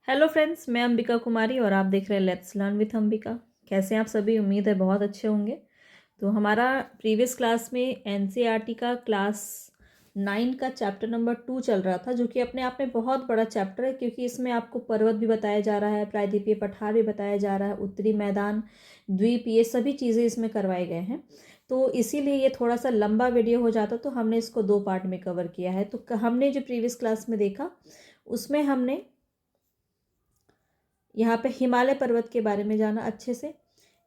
Hello friends, मैं अंबिका कुमारी और आप देख रहे हैं लेट्स लर्न विथ अंबिका। कैसे हैं आप सभी? उम्मीद है बहुत अच्छे होंगे। तो हमारा प्रीवियस क्लास में एनसीईआरटी का क्लास 9 का चैप्टर नंबर 2 चल रहा था, जो कि अपने आप में बहुत बड़ा चैप्टर है, क्योंकि इसमें आपको पर्वत भी बताया जा रहा है, प्रायद्वीपीय पठार भी बताया जा रहा है, उत्तरी मैदान, द्वीप, ये सभी चीज़ें इसमें करवाए गए हैं। तो इसीलिए ये थोड़ा सा लंबा वीडियो हो जाता, तो हमने इसको 2 पार्ट में कवर किया है। तो हमने जो प्रीवियस क्लास में देखा उसमें हमने यहाँ पे हिमालय पर्वत के बारे में जाना अच्छे से।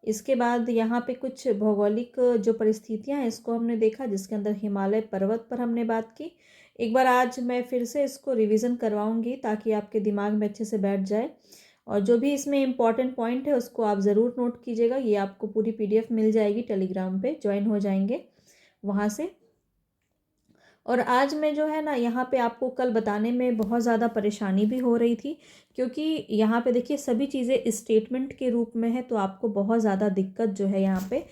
इसके बाद यहाँ पे कुछ भौगोलिक जो परिस्थितियाँ हैं इसको हमने देखा, जिसके अंदर हिमालय पर्वत पर हमने बात की। एक बार आज मैं फिर से इसको रिवीजन करवाऊँगी ताकि आपके दिमाग में अच्छे से बैठ जाए, और जो भी इसमें इम्पॉर्टेंट पॉइंट है उसको आप ज़रूर नोट कीजिएगा। ये आपको पूरी PDF मिल जाएगी, टेलीग्राम पे ज्वाइन हो जाएंगे वहाँ से। और आज मैं जो है ना, यहाँ पे आपको कल बताने में बहुत ज़्यादा परेशानी भी हो रही थी, क्योंकि यहाँ पे देखिए सभी चीज़ें स्टेटमेंट के रूप में है, तो आपको बहुत ज़्यादा दिक्कत जो है यहाँ पे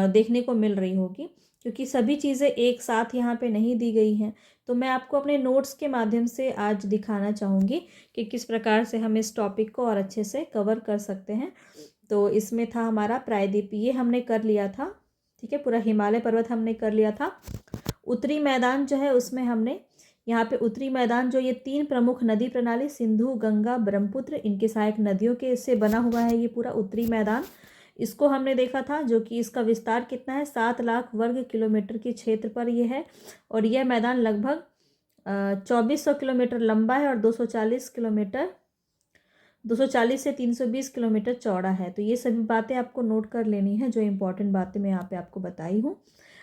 देखने को मिल रही होगी, क्योंकि सभी चीज़ें एक साथ यहाँ पे नहीं दी गई हैं। तो मैं आपको अपने नोट्स के माध्यम से आज दिखाना चाहूँगी कि किस प्रकार से हम इस टॉपिक को और अच्छे से कवर कर सकते हैं। तो इसमें था हमारा प्रायद्वीप, ये हमने कर लिया था, ठीक है। पूरा हिमालय पर्वत हमने कर लिया था। उत्तरी मैदान जो है उसमें हमने यहाँ पे उत्तरी मैदान, जो ये 3 प्रमुख नदी प्रणाली सिंधु, गंगा, ब्रह्मपुत्र, इनके सहायक नदियों के से बना हुआ है ये पूरा उत्तरी मैदान। इसको हमने देखा था, जो कि इसका विस्तार कितना है, 7 लाख वर्ग किलोमीटर के क्षेत्र पर ये है। और यह मैदान लगभग 2400 किलोमीटर लंबा है और 240 से 320 किलोमीटर चौड़ा है। तो ये सभी बातें आपको नोट कर लेनी है, जो इम्पोर्टेंट बातें मैं यहाँ पे आपको बताई हूँ।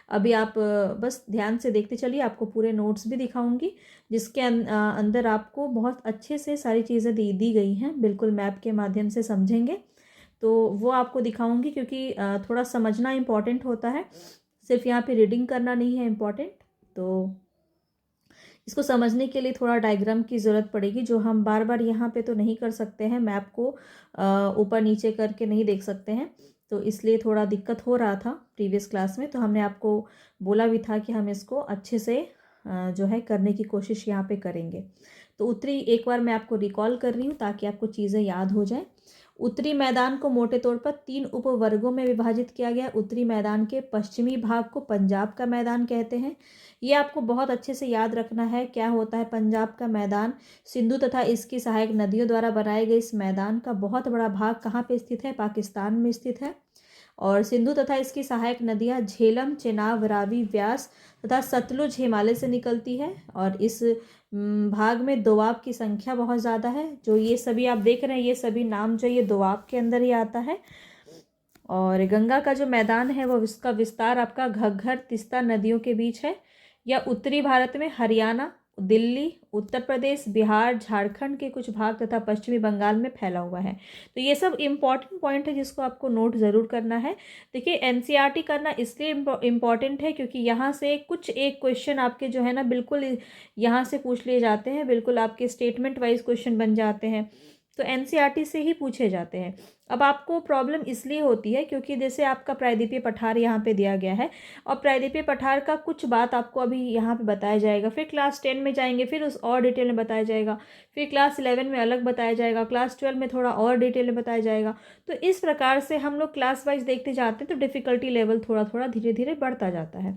अभी आप बस ध्यान से देखते चलिए, आपको पूरे नोट्स भी दिखाऊंगी, जिसके अंदर आपको बहुत अच्छे से सारी चीज़ें दी गई हैं, बिल्कुल मैप के माध्यम से समझेंगे। तो वो आपको दिखाऊंगी, क्योंकि थोड़ा समझना इम्पॉर्टेंट होता है, सिर्फ यहाँ पे रीडिंग करना नहीं है इम्पॉर्टेंट। तो इसको समझने के लिए थोड़ा डायग्राम की ज़रूरत पड़ेगी, जो हम बार बार यहाँ पे तो नहीं कर सकते हैं, मैप को ऊपर नीचे करके नहीं देख सकते हैं। तो इसलिए थोड़ा दिक्कत हो रहा था प्रीवियस क्लास में, तो हमने आपको बोला भी था कि हम इसको अच्छे से जो है करने की कोशिश यहाँ पे करेंगे। तो उत्तरी, एक बार मैं आपको रिकॉल कर रही हूँ ताकि आपको चीज़ें याद हो जाए। उत्तरी मैदान को मोटे तौर पर 3 उपवर्गों में विभाजित किया गया। उत्तरी मैदान के पश्चिमी भाग को पंजाब का मैदान कहते हैं। ये आपको बहुत अच्छे से याद रखना है, क्या होता है पंजाब का मैदान। सिंधु तथा इसकी सहायक नदियों द्वारा बनाए गए इस मैदान का बहुत बड़ा भाग कहाँ पे स्थित है? पाकिस्तान में स्थित है। और सिंधु तथा इसकी सहायक नदियाँ झेलम, चेनाब, रावी, व्यास तथा सतलुज हिमालय से निकलती है। और इस भाग में दोआब की संख्या बहुत ज़्यादा है। जो ये सभी आप देख रहे हैं, ये सभी नाम जो ये दोआब के अंदर ही आता है। और गंगा का जो मैदान है वो, इसका विस्तार आपका घग्गर, तीस्ता नदियों के बीच है। या उत्तरी भारत में हरियाणा, दिल्ली, उत्तर प्रदेश, बिहार, झारखंड के कुछ भाग तथा पश्चिमी बंगाल में फैला हुआ है। तो ये सब इम्पॉर्टेंट पॉइंट है, जिसको आपको नोट ज़रूर करना है। देखिए एनसीईआरटी करना इसलिए इम्पॉर्टेंट है, क्योंकि यहाँ से कुछ एक क्वेश्चन आपके जो है ना, बिल्कुल यहाँ से पूछ लिए जाते हैं, बिल्कुल आपके स्टेटमेंट वाइज क्वेश्चन बन जाते हैं। तो एनसीईआरटी से ही पूछे जाते हैं। अब आपको प्रॉब्लम इसलिए होती है क्योंकि जैसे आपका प्रायद्वीपीय पठार यहाँ पे दिया गया है, और प्रायद्वीपीय पठार का कुछ बात आपको अभी यहाँ पे बताया जाएगा, फिर क्लास 10 में जाएंगे फिर उस और डिटेल में बताया जाएगा, फिर क्लास 11 में अलग बताया जाएगा, क्लास 12 में थोड़ा और डिटेल में बताया जाएगा। तो इस प्रकार से हम लोग क्लास वाइज देखते जाते हैं, तो डिफ़िकल्टी लेवल थोड़ा थोड़ा धीरे धीरे बढ़ता जाता है,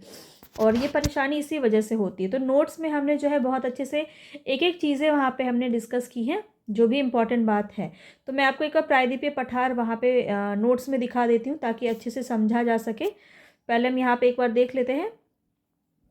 और ये परेशानी इसी वजह से होती है। तो नोट्स में हमने जो है बहुत अच्छे से एक एक चीज़ें वहाँ पे हमने डिस्कस की हैं, जो भी इम्पॉर्टेंट बात है। तो मैं आपको एक बार प्रायद्वीपीय पठार वहाँ पे नोट्स में दिखा देती हूँ, ताकि अच्छे से समझा जा सके। पहले हम यहाँ पे एक बार देख लेते हैं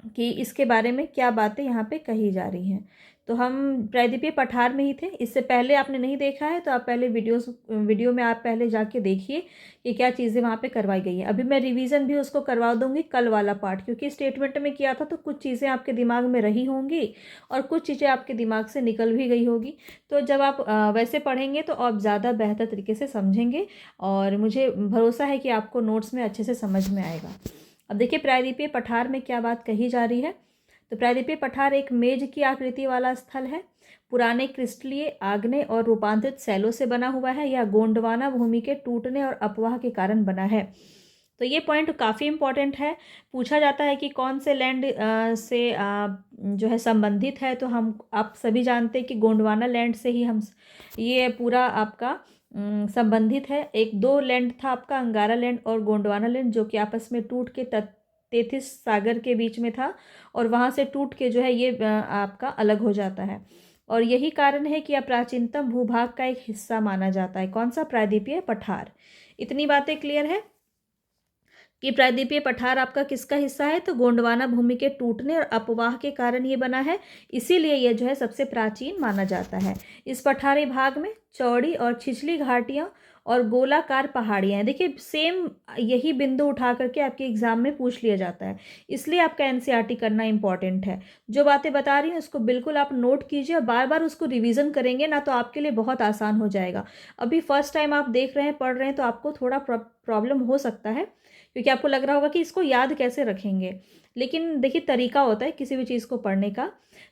कि इसके बारे में क्या बातें यहाँ पे कही जा रही हैं। तो हम प्रायद्वीपीय पठार में ही थे, इससे पहले आपने नहीं देखा है तो आप पहले वीडियो में आप पहले जाके देखिए कि क्या चीज़ें वहाँ पे करवाई गई हैं। अभी मैं रिवीजन भी उसको करवा दूँगी कल वाला पार्ट, क्योंकि स्टेटमेंट में किया था तो कुछ चीज़ें आपके दिमाग में रही होंगी और कुछ चीज़ें आपके दिमाग से निकल भी गई होगी। तो जब आप वैसे पढ़ेंगे तो आप ज़्यादा बेहतर तरीके से समझेंगे, और मुझे भरोसा है कि आपको नोट्स में अच्छे से समझ में आएगा। अब देखिए प्रायद्वीपीय पठार में क्या बात कही जा रही है। तो प्रायद्वीपीय पठार एक मेज की आकृति वाला स्थल है, पुराने क्रिस्टलीय, आग्नेय और रूपांतरित शैलों से बना हुआ है। यह गोंडवाना भूमि के टूटने और अपवाह के कारण बना है। तो ये पॉइंट काफ़ी इम्पोर्टेंट है। पूछा जाता है कि कौन से लैंड से जो है संबंधित है, तो हम आप सभी जानते हैं कि गोंडवाना लैंड से ही हम ये पूरा आपका संबंधित है। एक दो लैंड था आपका, अंगारा लैंड और गोंडवाना लैंड, जो कि आपस में टूट के तेतीस सागर के बीच में था और वहाँ से टूट के जो है ये आपका अलग हो जाता है। और यही कारण है कि यह प्राचीनतम भूभाग का एक हिस्सा माना जाता है। कौन सा? प्रायद्वीपीय पठार। इतनी बातें क्लियर है कि प्रायद्वीपीय पठार आपका किसका हिस्सा है? तो गोंडवाना भूमि के टूटने और अपवाह के कारण ये बना है, इसीलिए यह जो है सबसे प्राचीन माना जाता है। इस पठारी भाग में चौड़ी और छिछली घाटियां और गोलाकार पहाड़ियां हैं। देखिए सेम यही बिंदु उठा करके आपके एग्जाम में पूछ लिया जाता है, इसलिए आपका एनसीईआरटी करना इंपॉर्टेंट है। जो बातें बता रही हूँ उसको बिल्कुल आप नोट कीजिए और बार बार उसको रिवीजन करेंगे ना, तो आपके लिए बहुत आसान हो जाएगा। अभी फर्स्ट टाइम आप देख रहे हैं, पढ़ रहे हैं, तो आपको थोड़ा प्रॉब्लम हो सकता है, क्योंकि आपको लग रहा होगा कि इसको याद कैसे रखेंगे। लेकिन देखिए तरीका होता है किसी भी चीज़ को पढ़ने का,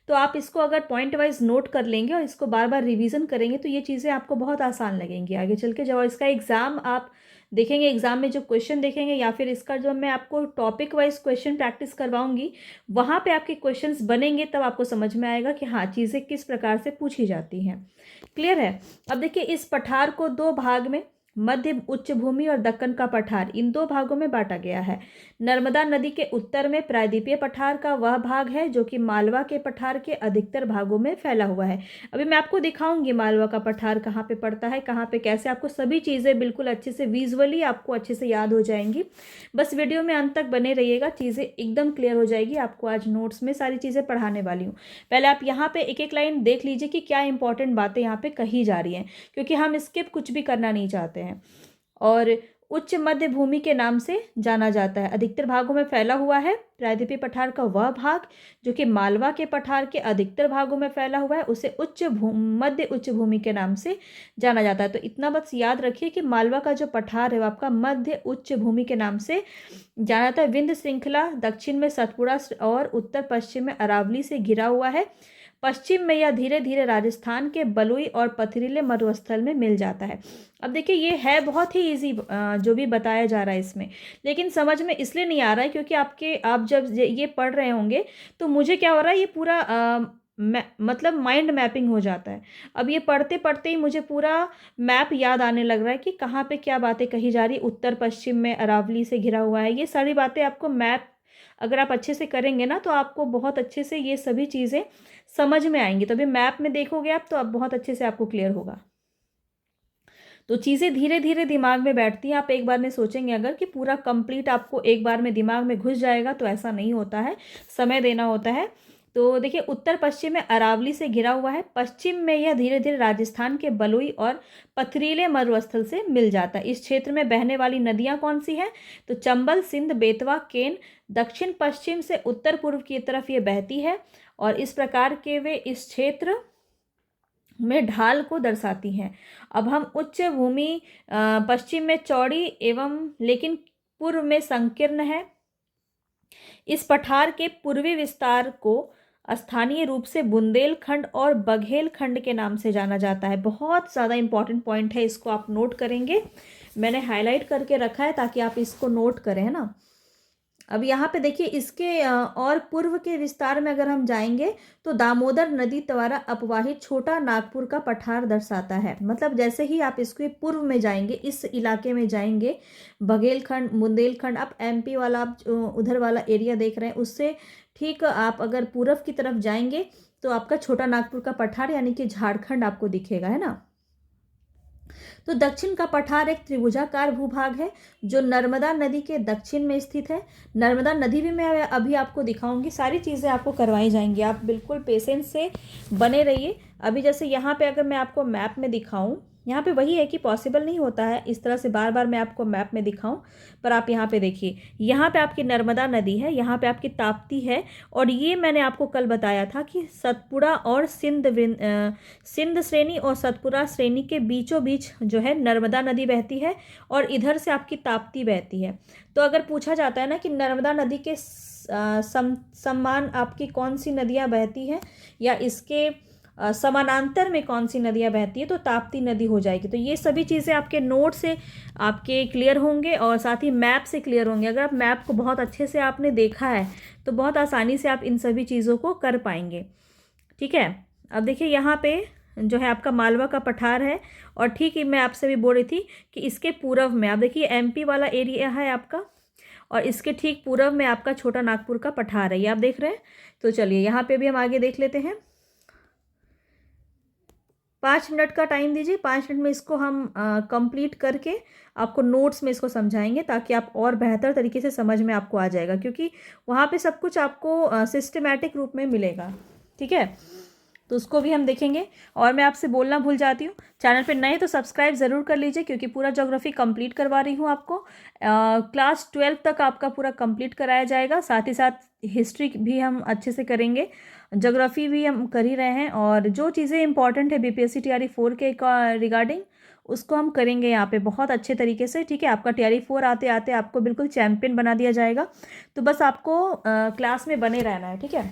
तो आप इसको अगर पॉइंट वाइज नोट कर लेंगे और इसको बार बार रिवीजन करेंगे तो ये चीज़ें आपको बहुत आसान लगेंगी आगे चल के। जब इसका एग्ज़ाम आप देखेंगे, एग्ज़ाम में जो क्वेश्चन देखेंगे या फिर इसका जो मैं आपको टॉपिक वाइज क्वेश्चन प्रैक्टिस करवाऊंगी, वहाँ पे आपके क्वेश्चंस बनेंगे, तब आपको समझ में आएगा कि हाँ चीज़ें किस प्रकार से पूछी जाती हैं। क्लियर है? अब देखिए इस पठार को दो भाग में, मध्य उच्च भूमि और दक्कन का पठार, इन दो भागों में बांटा गया है। नर्मदा नदी के उत्तर में प्रायद्वीपीय पठार का वह भाग है जो कि मालवा के पठार के अधिकतर भागों में फैला हुआ है। अभी मैं आपको दिखाऊंगी मालवा का पठार कहाँ पे पड़ता है, कहाँ पे कैसे, आपको सभी चीज़ें बिल्कुल अच्छे से विजुअली आपको अच्छे से याद हो जाएंगी। बस वीडियो में अंत तक बने रहिएगा, चीज़ें एकदम क्लियर हो जाएगी। आपको आज नोट्स में सारी चीज़ें पढ़ाने वाली हूँ। पहले आप यहाँ पे एक एक लाइन देख लीजिए कि क्या इंपॉर्टेंट बातें यहाँ पे कही जा रही हैं, क्योंकि हम स्किप कुछ भी करना नहीं चाहते हैं। और उच्च मध्य भूमि के नाम से जाना जाता है, अधिकतर भागों में फैला हुआ है। प्रायद्वीपीय पठार का वह भाग जो कि मालवा के पठार के अधिकतर भागों में फैला हुआ है, उसे मध्य उच्च भूमि के नाम से जाना जाता है। तो इतना बस याद रखिए कि मालवा का जो पठार है वो आपका मध्य उच्च भूमि के नाम से जाना जाता है। विंध्य श्रृंखला दक्षिण में सतपुड़ा और उत्तर पश्चिम में अरावली से घिरा हुआ है। पश्चिम में यह धीरे धीरे राजस्थान के बलुई और पथरीले मरुस्थल में मिल जाता है। अब देखिए ये है बहुत ही इजी जो भी बताया जा रहा है इसमें, लेकिन समझ में इसलिए नहीं आ रहा है क्योंकि आप जब ये पढ़ रहे होंगे तो मुझे क्या हो रहा है, ये पूरा मतलब माइंड मैपिंग हो जाता है। अब ये पढ़ते पढ़ते ही मुझे पूरा मैप याद आने लग रहा है कि कहाँ पे क्या बातें कही जा रही। उत्तर पश्चिम में अरावली से घिरा हुआ है, ये सारी बातें आपको मैप अगर आप अच्छे से करेंगे ना, तो आपको बहुत अच्छे से ये सभी चीज़ें समझ में आएंगी। तो अभी मैप में देखोगे आप तो अब बहुत अच्छे से आपको क्लियर होगा। तो चीज़ें धीरे धीरे दिमाग में बैठती हैं। आप एक बार में सोचेंगे अगर कि पूरा कंप्लीट आपको एक बार में दिमाग में घुस जाएगा, तो ऐसा नहीं होता है, समय देना होता है। तो देखिए उत्तर पश्चिम में अरावली से घिरा हुआ है, पश्चिम में यह धीरे धीरे राजस्थान के बलुई और पथरीले मरुस्थल से मिल जाता है। इस क्षेत्र में बहने वाली नदियां कौन सी हैं? तो चंबल, सिंध, बेतवा, केन दक्षिण पश्चिम से उत्तर पूर्व की तरफ ये बहती है और इस प्रकार के वे इस क्षेत्र में ढाल को दर्शाती हैं। अब हम उच्च भूमि पश्चिम में चौड़ी एवं लेकिन पूर्व में संकीर्ण है। इस पठार के पूर्वी विस्तार को स्थानीय रूप से बुंदेलखंड और बघेलखंड के नाम से जाना जाता है। बहुत ज़्यादा इंपॉर्टेंट पॉइंट है, इसको आप नोट करेंगे। मैंने हाईलाइट करके रखा है ताकि आप इसको नोट करें, है ना। अब यहाँ पे देखिए इसके और पूर्व के विस्तार में अगर हम जाएंगे तो दामोदर नदी द्वारा अपवाहित छोटा नागपुर का पठार दर्शाता है। मतलब जैसे ही आप इसके पूर्व में जाएंगे, इस इलाके में जाएंगे, बघेलखंड, बुंदेलखंड, आप एमपी वाला आप उधर वाला एरिया देख रहे हैं, उससे ठीक आप अगर पूर्व की तरफ जाएंगे तो आपका छोटा नागपुर का पठार यानी कि झारखंड आपको दिखेगा, है ना। तो दक्षिण का पठार एक त्रिभुजाकार भूभाग है जो नर्मदा नदी के दक्षिण में स्थित है। नर्मदा नदी भी मैं अभी आपको दिखाऊंगी, सारी चीज़ें आपको करवाई जाएंगी, आप बिल्कुल पेशेंस से बने रहिए। अभी जैसे यहाँ पे अगर मैं आपको मैप में दिखाऊं, यहाँ पे वही है कि पॉसिबल नहीं होता है इस तरह से बार बार मैं आपको मैप में दिखाऊं, पर आप यहाँ पे देखिए, यहाँ पे आपकी नर्मदा नदी है, यहाँ पे आपकी ताप्ती है, और ये मैंने आपको कल बताया था कि सतपुड़ा और सिंध श्रेणी और सतपुड़ा श्रेणी के बीचों बीच जो है नर्मदा नदी बहती है और इधर से आपकी ताप्ती बहती है। तो अगर पूछा जाता है ना कि नर्मदा नदी के सम्मान आपकी कौन सी नदियाँ बहती हैं या इसके समानांतर में कौन सी नदियाँ बहती है, तो ताप्ती नदी हो जाएगी। तो ये सभी चीज़ें आपके नोट से आपके क्लियर होंगे और साथ ही मैप से क्लियर होंगे। अगर आप मैप को बहुत अच्छे से आपने देखा है तो बहुत आसानी से आप इन सभी चीज़ों को कर पाएंगे। ठीक है, अब देखिए यहाँ पे जो है आपका मालवा का पठार है, और ठीक ही मैं आपसे भी बोल रही थी कि इसके पूर्व में आप देखिए एमपी वाला एरिया है आपका, और इसके ठीक पूर्व में आपका छोटा नागपुर का पठार है, ये आप देख रहे हैं। तो चलिए यहाँ पे भी हम आगे देख लेते हैं। 5 मिनट का टाइम दीजिए, 5 मिनट में इसको हम कंप्लीट करके आपको नोट्स में इसको समझाएंगे, ताकि आप और बेहतर तरीके से समझ में आपको आ जाएगा, क्योंकि वहाँ पे सब कुछ आपको सिस्टमैटिक रूप में मिलेगा। ठीक है, तो उसको भी हम देखेंगे। और मैं आपसे बोलना भूल जाती हूँ, चैनल पे नए तो सब्सक्राइब ज़रूर कर लीजिए, क्योंकि पूरा ज्योग्राफी कंप्लीट करवा रही हूँ आपको। क्लास 12 तक आपका पूरा कंप्लीट कराया जाएगा, साथ ही साथ हिस्ट्री भी हम अच्छे से करेंगे, ज्योग्राफी भी हम कर ही रहे हैं, और जो चीज़ें इंपॉर्टेंट है बीपीएससी टीआरई 4 के रिगार्डिंग उसको हम करेंगे यहाँ पे बहुत अच्छे तरीके से। ठीक है, आपका टीआरई 4 आते आते आपको बिल्कुल चैंपियन बना दिया जाएगा। तो बस आपको क्लास में बने रहना है। ठीक है,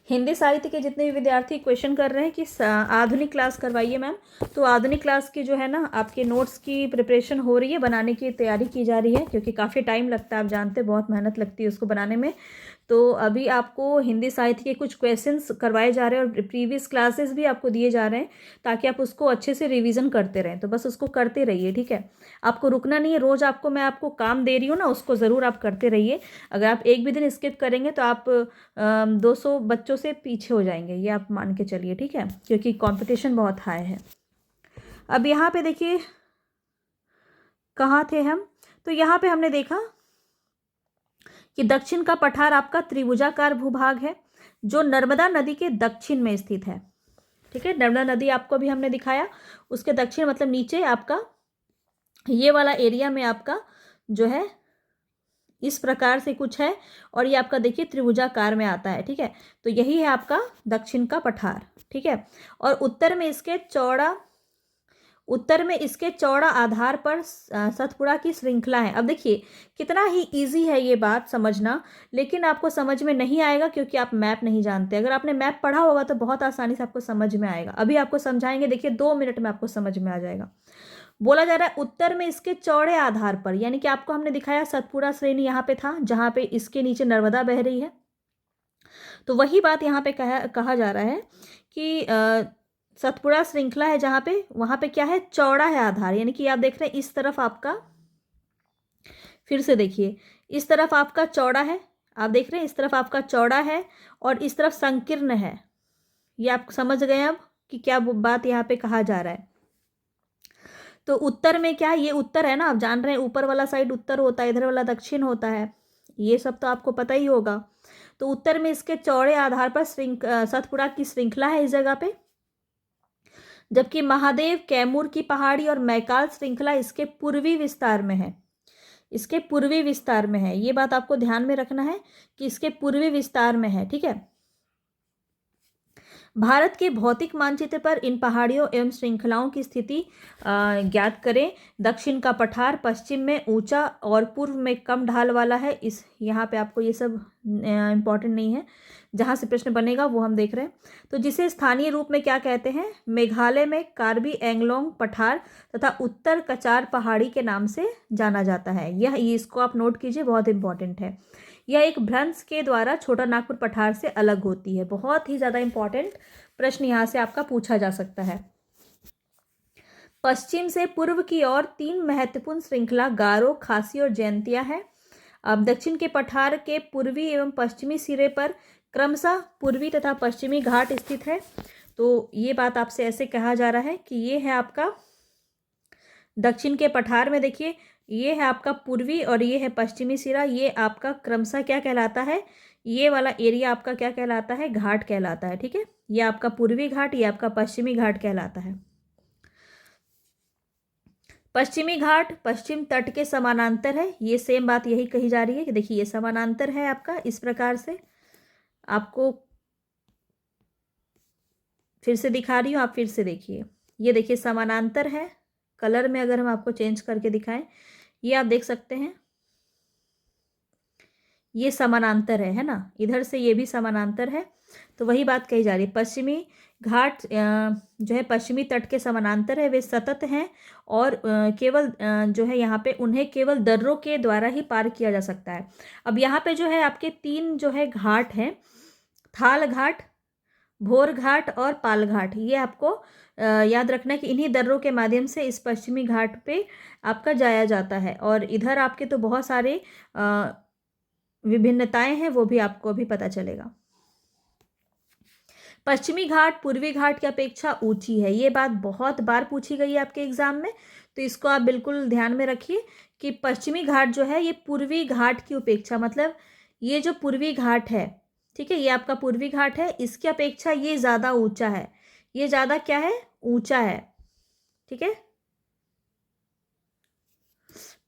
हिंदी साहित्य के जितने भी विद्यार्थी क्वेश्चन कर रहे हैं कि आधुनिक क्लास करवाइए मैम, तो आधुनिक क्लास की जो है ना आपके नोट्स की प्रिपरेशन हो रही है, बनाने की तैयारी की जा रही है, क्योंकि काफ़ी टाइम लगता है, आप जानते हैं बहुत मेहनत लगती है उसको बनाने में। तो अभी आपको हिंदी साहित्य के कुछ क्वेश्चंस करवाए जा रहे हैं, और प्रीवियस क्लासेस भी आपको दिए जा रहे हैं, ताकि आप उसको अच्छे से रिवीजन करते रहें। तो बस उसको करते रहिए। ठीक है, आपको रुकना नहीं है, रोज़ मैं आपको काम दे रही हूँ ना, उसको ज़रूर आप करते रहिए। अगर आप एक भी दिन स्किप करेंगे तो आप 200 बच्चों से पीछे हो जाएंगे, ये आप मान के चलिए। ठीक है, क्योंकि कंपटीशन बहुत हाई है। अब यहाँ पे देखिए कहाँ थे हम, तो यहाँ पे हमने देखा कि दक्षिण का पठार आपका त्रिभुजाकार भूभाग है, जो नर्मदा नदी के दक्षिण में स्थित है। ठीक है, नर्मदा नदी आपको भी हमने दिखाया, उसके दक्षिण मतलब नीचे आपका ये वाला एरिया में आपका जो है इस प्रकार से कुछ है, और ये आपका देखिए त्रिभुजाकार में आता है। ठीक है, तो यही है आपका दक्षिण का पठार। ठीक है, और उत्तर में इसके चौड़ा आधार पर सतपुड़ा की श्रृंखला है। अब देखिए कितना ही इजी है ये बात समझना, लेकिन आपको समझ में नहीं आएगा क्योंकि आप मैप नहीं जानते। अगर आपने मैप पढ़ा होगा तो बहुत आसानी से आपको समझ में आएगा। अभी आपको समझाएंगे, देखिए 2 मिनट में आपको समझ में आ जाएगा। बोला जा रहा है उत्तर में इसके चौड़े आधार पर, यानी कि आपको हमने दिखाया सतपुड़ा श्रेणी यहाँ पे था, जहाँ पे इसके नीचे नर्मदा बह रही है। तो वही बात यहाँ पे कहा जा रहा है कि सतपुड़ा श्रृंखला है जहाँ पे, वहाँ पे क्या है, चौड़ा है आधार, यानी कि आप देख रहे हैं इस तरफ आपका, फिर से देखिए इस तरफ आपका चौड़ा है, आप देख रहे हैं इस तरफ आपका चौड़ा है, और इस तरफ संकीर्ण है। ये आप समझ गए अब कि क्या बात यहाँ पे कहा जा रहा है। तो उत्तर में क्या है, ये उत्तर है ना, आप जान रहे हैं ऊपर वाला साइड उत्तर होता है, इधर वाला दक्षिण होता है, ये सब तो आपको पता ही होगा। तो उत्तर में इसके चौड़े आधार पर सतपुड़ा की श्रृंखला है इस जगह पे, जबकि महादेव, कैमूर की पहाड़ी और मैकाल श्रृंखला इसके पूर्वी विस्तार में है। इसके पूर्वी विस्तार में है, ये बात आपको ध्यान में रखना है कि इसके पूर्वी विस्तार में है। ठीक है, भारत के भौतिक मानचित्र पर इन पहाड़ियों एवं श्रृंखलाओं की स्थिति ज्ञात करें। दक्षिण का पठार पश्चिम में ऊंचा और पूर्व में कम ढाल वाला है। इस यहाँ पे आपको ये सब इम्पॉर्टेंट नहीं है, जहाँ से प्रश्न बनेगा वो हम देख रहे हैं। तो जिसे स्थानीय रूप में क्या कहते हैं, मेघालय में कार्बी एंगलोंग पठार तथा उत्तर कचार पहाड़ी के नाम से जाना जाता है। यह इसको आप नोट कीजिए, बहुत इंपॉर्टेंट है। यह एक भ्रंश के द्वारा छोटा नागपुर पठार से अलग होती है। बहुत ही ज़्यादा इंपॉर्टेंट प्रश्न यहाँ से आपका पूछा जा सकता है। पश्चिम से पूर्व की ओर 3 महत्वपूर्ण श्रृंखला गारो, खासी और जयंतिया है। अब दक्षिण के पठार के पूर्वी एवं पश्चिमी सिरे पर क्रमशः पूर्वी तथा पश्चिमी घाट स्थित है। तो ये बात आपसे ऐसे कहा जा रहा है कि ये है आपका दक्षिण के पठार में, देखिए ये है आपका पूर्वी और ये है पश्चिमी सिरा। ये आपका क्रमशः क्या कहलाता है, ये वाला एरिया आपका क्या कहलाता है, घाट कहलाता है। ठीक है, ये आपका पूर्वी घाट, ये आपका पश्चिमी घाट कहलाता है। पश्चिमी घाट पश्चिम तट के समानांतर है, ये सेम बात यही कही जा रही है कि देखिए ये समानांतर है आपका, इस प्रकार से आपको फिर से दिखा रही हूँ, आप फिर से देखिए, ये देखिए समानांतर है। कलर में अगर हम आपको चेंज करके दिखाएं, ये आप देख सकते हैं, ये समानांतर है ना, इधर से ये भी समानांतर है। तो वही बात कही जा रही है, पश्चिमी घाट जो है पश्चिमी तट के समानांतर है, वे सतत हैं और केवल जो है यहाँ पे उन्हें केवल दर्रों के द्वारा ही पार किया जा सकता है। अब यहाँ पे जो है आपके 3 जो है घाट हैं, थाल घाट, भोर घाट और पाल घाट। ये आपको याद रखना है कि इन्हीं दर्रों के माध्यम से इस पश्चिमी घाट पे आपका जाया जाता है। और इधर आपके तो बहुत सारे विभिन्नताएं हैं, वो भी आपको अभी पता चलेगा। पश्चिमी घाट पूर्वी घाट की अपेक्षा ऊंची है, ये बात बहुत बार पूछी गई है आपके एग्जाम में, तो इसको आप बिल्कुल ध्यान में रखिए कि पश्चिमी घाट जो है ये पूर्वी घाट की अपेक्षा, मतलब ये जो पूर्वी घाट है, ठीक है, ये आपका पूर्वी घाट है, इसकी अपेक्षा ये ज़्यादा ऊंचा है, ये ज़्यादा क्या है, ऊंचा है। ठीक है,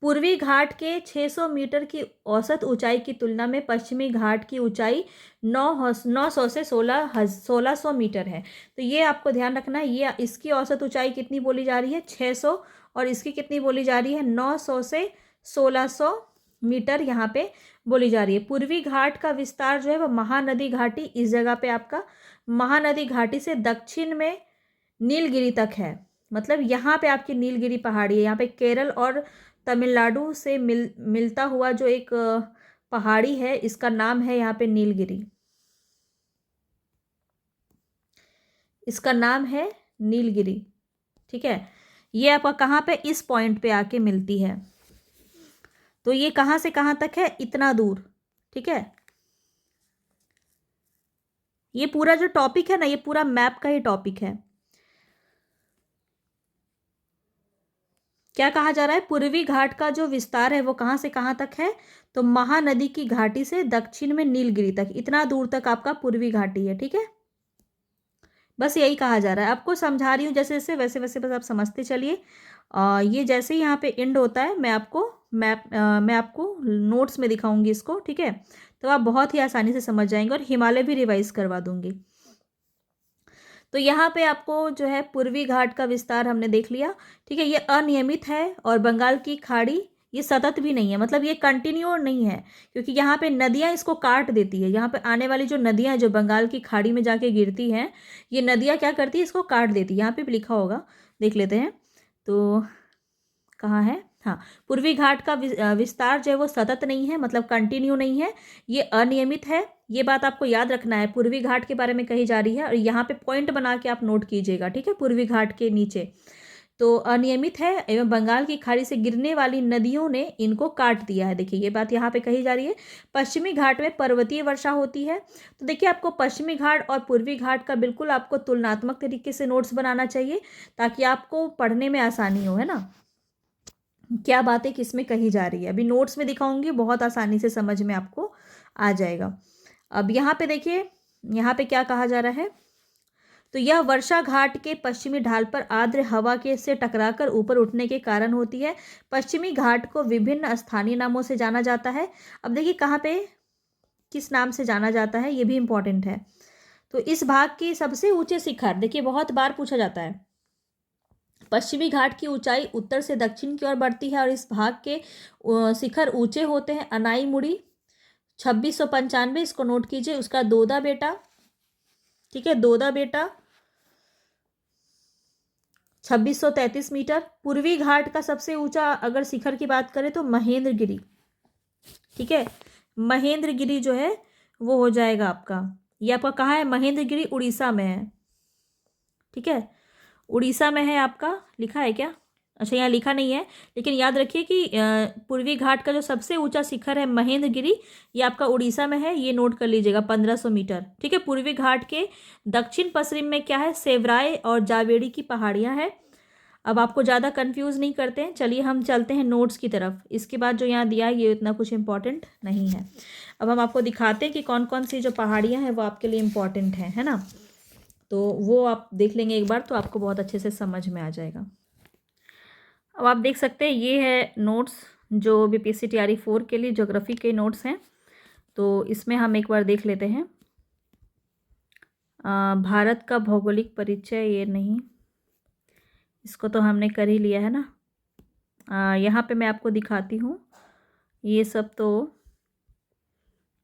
पूर्वी घाट के 600 मीटर की औसत ऊंचाई की तुलना में पश्चिमी घाट की ऊंचाई 900 से 1600 मीटर है। तो ये आपको ध्यान रखना है, ये इसकी औसत ऊंचाई कितनी बोली जा रही है, 600, और इसकी कितनी बोली जा रही है, 900 से 1600 मीटर यहाँ पे बोली जा रही है। पूर्वी घाट का विस्तार जो है वह महानदी घाटी, इस जगह पे आपका महानदी घाटी से दक्षिण में नीलगिरी तक है। मतलब यहाँ पे आपकी नीलगिरी पहाड़ी है, यहाँ पे केरल और तमिलनाडु से मिलता हुआ जो एक पहाड़ी है, इसका नाम है यहाँ पे नीलगिरी, इसका नाम है नीलगिरी। ठीक है, ये आपका कहाँ पे, इस पॉइंट पे आके मिलती है। तो ये कहाँ से कहाँ तक है, इतना दूर। ठीक है, ये पूरा जो टॉपिक है ना, ये पूरा मैप का ही टॉपिक है। क्या कहा जा रहा है, पूर्वी घाट का जो विस्तार है वो कहाँ से कहाँ तक है, तो महानदी की घाटी से दक्षिण में नीलगिरी तक, इतना दूर तक आपका पूर्वी घाटी है। ठीक है, बस यही कहा जा रहा है, आपको समझा रही हूँ जैसे जैसे, वैसे वैसे बस आप समझते चलिए। ये जैसे ही यहाँ पे एंड होता है, मैं आपको नोट्स में दिखाऊंगी इसको। ठीक है, तो आप बहुत ही आसानी से समझ जाएंगे, और हिमालय भी रिवाइज करवा दूंगी। तो यहाँ पे आपको जो है पूर्वी घाट का विस्तार हमने देख लिया। ठीक है, ये अनियमित है, और बंगाल की खाड़ी ये सतत भी नहीं है, मतलब ये कंटिन्यू नहीं है, क्योंकि यहाँ पे नदियाँ इसको काट देती है। यहाँ पे आने वाली जो नदियाँ जो बंगाल की खाड़ी में जाके गिरती हैं, ये नदियाँ क्या करती है, इसको काट देती है। यहाँ पे भी लिखा होगा, देख लेते हैं। तो कहाँ है, हाँ, पूर्वी घाट का विस्तार जो है वो सतत नहीं है, मतलब कंटिन्यू नहीं है, ये अनियमित है। ये बात आपको याद रखना है, पूर्वी घाट के बारे में कही जा रही है, और यहाँ पे पॉइंट बना के आप नोट कीजिएगा। ठीक है, पूर्वी घाट के नीचे तो अनियमित है, एवं बंगाल की खाड़ी से गिरने वाली नदियों ने इनको काट दिया है। देखिए, ये बात यहाँ पे कही जा रही है। पश्चिमी घाट में पर्वतीय वर्षा होती है। तो देखिए, आपको पश्चिमी घाट और पूर्वी घाट का बिल्कुल आपको तुलनात्मक तरीके से नोट्स बनाना चाहिए, ताकि आपको पढ़ने में आसानी हो, है ना, क्या बातें किस में कही जा रही है। अभी नोट्स में दिखाऊंगी, बहुत आसानी से समझ में आपको आ जाएगा। अब यहाँ पे देखिए, यहाँ पे क्या कहा जा रहा है, तो यह वर्षा घाट के पश्चिमी ढाल पर आर्द्र हवा के से टकराकर ऊपर उठने के कारण होती है। पश्चिमी घाट को विभिन्न स्थानीय नामों से जाना जाता है। अब देखिए कहाँ पे किस नाम से जाना जाता है, ये भी इंपॉर्टेंट है। तो इस भाग के सबसे ऊंचे शिखर, देखिए बहुत बार पूछा जाता है, पश्चिमी घाट की ऊंचाई उत्तर से दक्षिण की ओर बढ़ती है, और इस भाग के शिखर ऊंचे होते हैं। अनाई मुड़ी 2695, इसको नोट कीजिए। उसका दोदा बेटा, ठीक है, दोदा बेटा 2633 मीटर। पूर्वी घाट का सबसे ऊंचा अगर शिखर की बात करें तो महेंद्रगिरी, ठीक है, महेंद्रगिरी जो है वो हो जाएगा आपका, ये आपका कहाँ है, महेंद्रगिरी उड़ीसा में है। ठीक है, उड़ीसा में है आपका, लिखा है क्या, अच्छा यहाँ लिखा नहीं है, लेकिन याद रखिए कि पूर्वी घाट का जो सबसे ऊंचा शिखर है महेंद्रगिरी, ये आपका उड़ीसा में है, ये नोट कर लीजिएगा, 1500 मीटर। ठीक है, पूर्वी घाट के दक्षिण पश्चिम में क्या है, सेवराय और जावेड़ी की पहाड़ियाँ हैं। अब आपको ज़्यादा कंफ्यूज नहीं करते हैं, चलिए हम चलते हैं नोट्स की तरफ। इसके बाद जो यहाँ दिया है ये इतना कुछ इंपॉर्टेंट नहीं है। अब हम आपको दिखाते हैं कि कौन कौन सी जो पहाड़ियाँ हैं वो आपके लिए इम्पॉर्टेंट है ना, तो वो आप देख लेंगे एक बार, तो आपको बहुत अच्छे से समझ में आ जाएगा। अब आप देख सकते हैं ये है नोट्स जो बीपीएससी तैयारी 4 के लिए ज्योग्राफी के नोट्स हैं। तो इसमें हम एक बार देख लेते हैं, भारत का भौगोलिक परिचय, ये नहीं, इसको तो हमने कर ही लिया है ना। यहाँ पे मैं आपको दिखाती हूँ, ये सब तो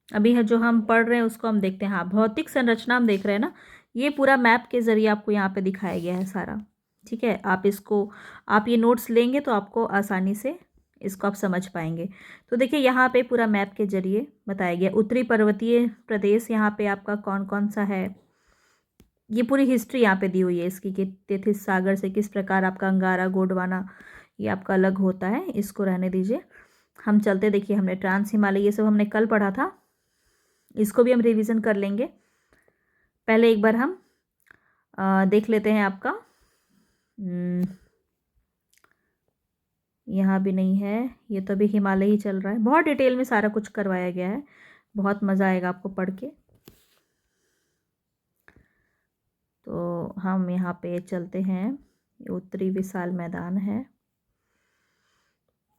अभी है जो हम पढ़ रहे हैं उसको हम देखते हैं। हाँ, भौतिक संरचना हम देख रहे हैं ना, ये पूरा मैप के ज़रिए आपको यहाँ पे दिखाया गया है सारा। ठीक है, आप ये नोट्स लेंगे तो आपको आसानी से इसको आप समझ पाएंगे। तो देखिए यहाँ पे पूरा मैप के जरिए बताया गया उत्तरी पर्वतीय प्रदेश यहाँ पे आपका कौन कौन सा है। ये पूरी हिस्ट्री यहाँ पे दी हुई है इसकी कि तेथिस सागर से किस प्रकार आपका अंगारा गोंडवाना ये आपका अलग होता है। इसको रहने दीजिए, हम चलते। देखिए हमने ट्रांस हिमालय ये सब हमने कल पढ़ा था, इसको भी हम रिवीजन कर लेंगे। पहले एक बार हम देख लेते हैं आपका यहाँ भी नहीं है, ये तो अभी हिमालय ही चल रहा है। बहुत डिटेल में सारा कुछ करवाया गया है, बहुत मज़ा आएगा आपको पढ़ के। तो हम यहाँ पे चलते हैं, ये उत्तरी विशाल मैदान है,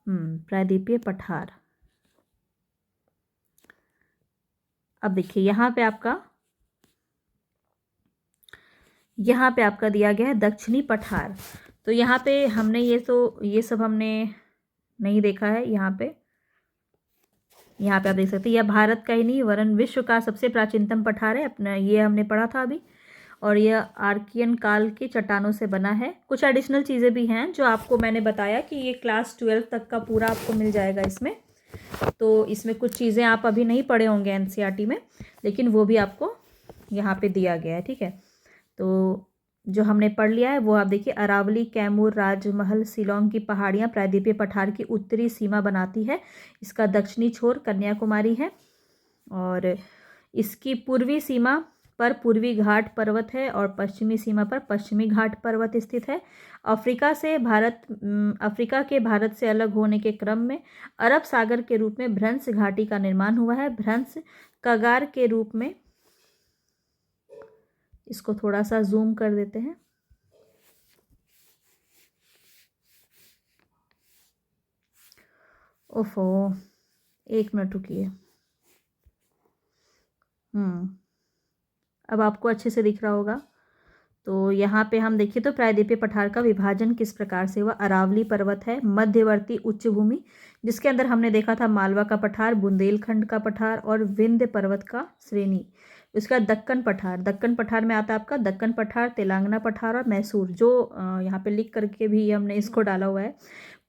प्रायद्वीपीय पठार। अब देखिए यहाँ पे आपका दिया गया है दक्षिणी पठार। तो यहाँ पे हमने ये सब हमने नहीं देखा है। यहाँ पे आप देख सकते हैं, यह भारत का ही नहीं वरन विश्व का सबसे प्राचीनतम पठार है अपना। ये हमने पढ़ा था अभी। और यह आर्कियन काल की चट्टानों से बना है। कुछ एडिशनल चीज़ें भी हैं जो आपको मैंने बताया कि ये क्लास 12 तक का पूरा आपको मिल जाएगा इसमें। तो इसमें कुछ चीज़ें आप अभी नहीं पढ़े होंगे एनसीईआरटी में, लेकिन वो भी आपको यहाँ पे दिया गया है। ठीक है, तो जो हमने पढ़ लिया है वो आप देखिए, अरावली, कैमूर, राजमहल, शिलोंग की पहाड़ियाँ प्रायद्वीपीय पठार की उत्तरी सीमा बनाती है। इसका दक्षिणी छोर कन्याकुमारी है और इसकी पूर्वी सीमा पर पूर्वी घाट पर्वत है और पश्चिमी सीमा पर पश्चिमी घाट पर्वत स्थित है। अफ्रीका के भारत से अलग होने के क्रम में अरब सागर के रूप में भ्रंश घाटी का निर्माण हुआ है। भ्रंश कगार के रूप में, इसको थोड़ा सा जूम कर देते हैं। ओफो, 1 मिनट रुकिए। अब आपको अच्छे से दिख रहा होगा। तो यहाँ पे हम देखिए तो प्रायद्वीपीय पठार का विभाजन किस प्रकार से हुआ। अरावली पर्वत है मध्यवर्ती उच्च भूमि, जिसके अंदर हमने देखा था मालवा का पठार, बुंदेलखंड का पठार और विंध्य पर्वत का श्रेणी। उसका दक्कन पठार में आता है आपका दक्कन पठार, तेलंगाना पठार और मैसूर, जो यहाँ पे लिख करके भी हमने इसको डाला हुआ है।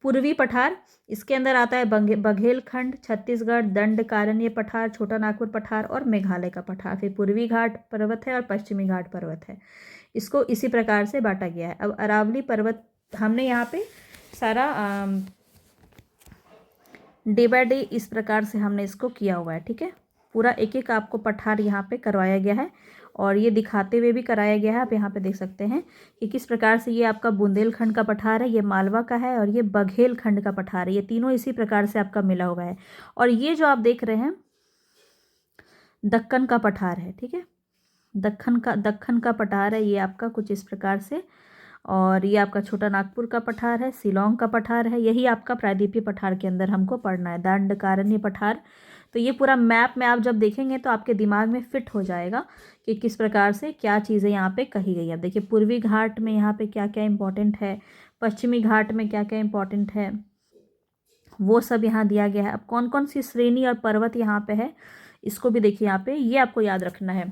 पूर्वी पठार, इसके अंदर आता है बघेलखंड, छत्तीसगढ़, दंडकारण्य पठार, छोटा नागपुर पठार और मेघालय का पठार। फिर पूर्वी घाट पर्वत है और पश्चिमी घाट पर्वत है। इसको इसी प्रकार से बांटा गया है। अब अरावली पर्वत हमने यहाँ पे सारा डे बाय डे इस प्रकार से हमने इसको किया हुआ है। ठीक है, पूरा एक एक आपको पठार यहाँ पे करवाया गया है और ये दिखाते हुए भी कराया गया है। आप यहाँ पे देख सकते हैं कि किस प्रकार से ये आपका बुंदेलखंड का पठार है, ये मालवा का है और ये बघेलखंड का पठार है। ये तीनों इसी प्रकार से आपका मिला हुआ है। और ये जो आप देख रहे हैं दक्कन का पठार है। ठीक है, दक्कन का पठार है ये आपका कुछ इस प्रकार से। और ये आपका छोटा नागपुर का पठार है, शिलोंग का पठार है। यही आपका प्रायद्वीपीय पठार के अंदर हमको पढ़ना है, दंडकारण्य पठार। तो ये पूरा मैप में आप जब देखेंगे तो आपके दिमाग में फिट हो जाएगा कि किस प्रकार से क्या चीज़ें यहाँ पे कही गई है। अब देखिए पूर्वी घाट में यहाँ पे क्या क्या इंपॉर्टेंट है, पश्चिमी घाट में क्या क्या इंपॉर्टेंट है, वो सब यहाँ दिया गया है। अब कौन कौन सी श्रेणी और पर्वत यहाँ पे है इसको भी देखिए। यहाँ पे ये आपको याद रखना है।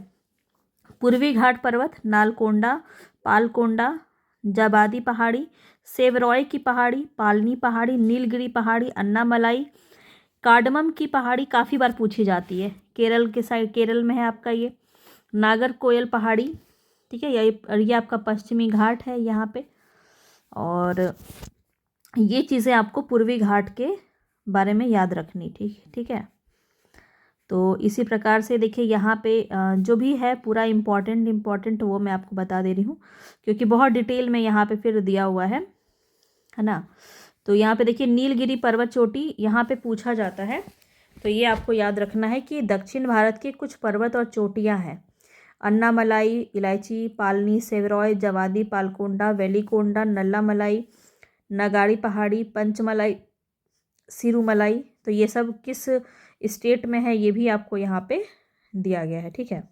पूर्वी घाट पर्वत, नालकोंडा, पालकोंडा, जाबादी पहाड़ी, सेवरॉय की पहाड़ी, पालनी पहाड़ी, नीलगिरी पहाड़ी, अन्नामलाई, कार्डमम की पहाड़ी काफ़ी बार पूछी जाती है। केरल के साइड, केरल में है आपका ये नागरकोयल पहाड़ी। ठीक है, ये आपका पश्चिमी घाट है यहाँ पे। और ये चीज़ें आपको पूर्वी घाट के बारे में याद रखनी। ठीक है। तो इसी प्रकार से देखिए यहाँ पे जो भी है पूरा इम्पॉर्टेंट वो मैं आपको बता दे रही हूँ, क्योंकि बहुत डिटेल में यहाँ पे फिर दिया हुआ है ना। तो यहाँ पे देखिए नीलगिरी पर्वत चोटी यहाँ पे पूछा जाता है। तो ये आपको याद रखना है कि दक्षिण भारत के कुछ पर्वत और चोटियाँ हैं। अन्नामलाई, इलायची, पालनी, सेवरॉय, जवादी, पालकोंडा, वेलिकोंडा, नल्लामलाई, नगाड़ी पहाड़ी, पंचमलाई, सिरुमलाई। तो ये सब किस स्टेट में है ये भी आपको यहाँ पे दिया गया है। ठीक है,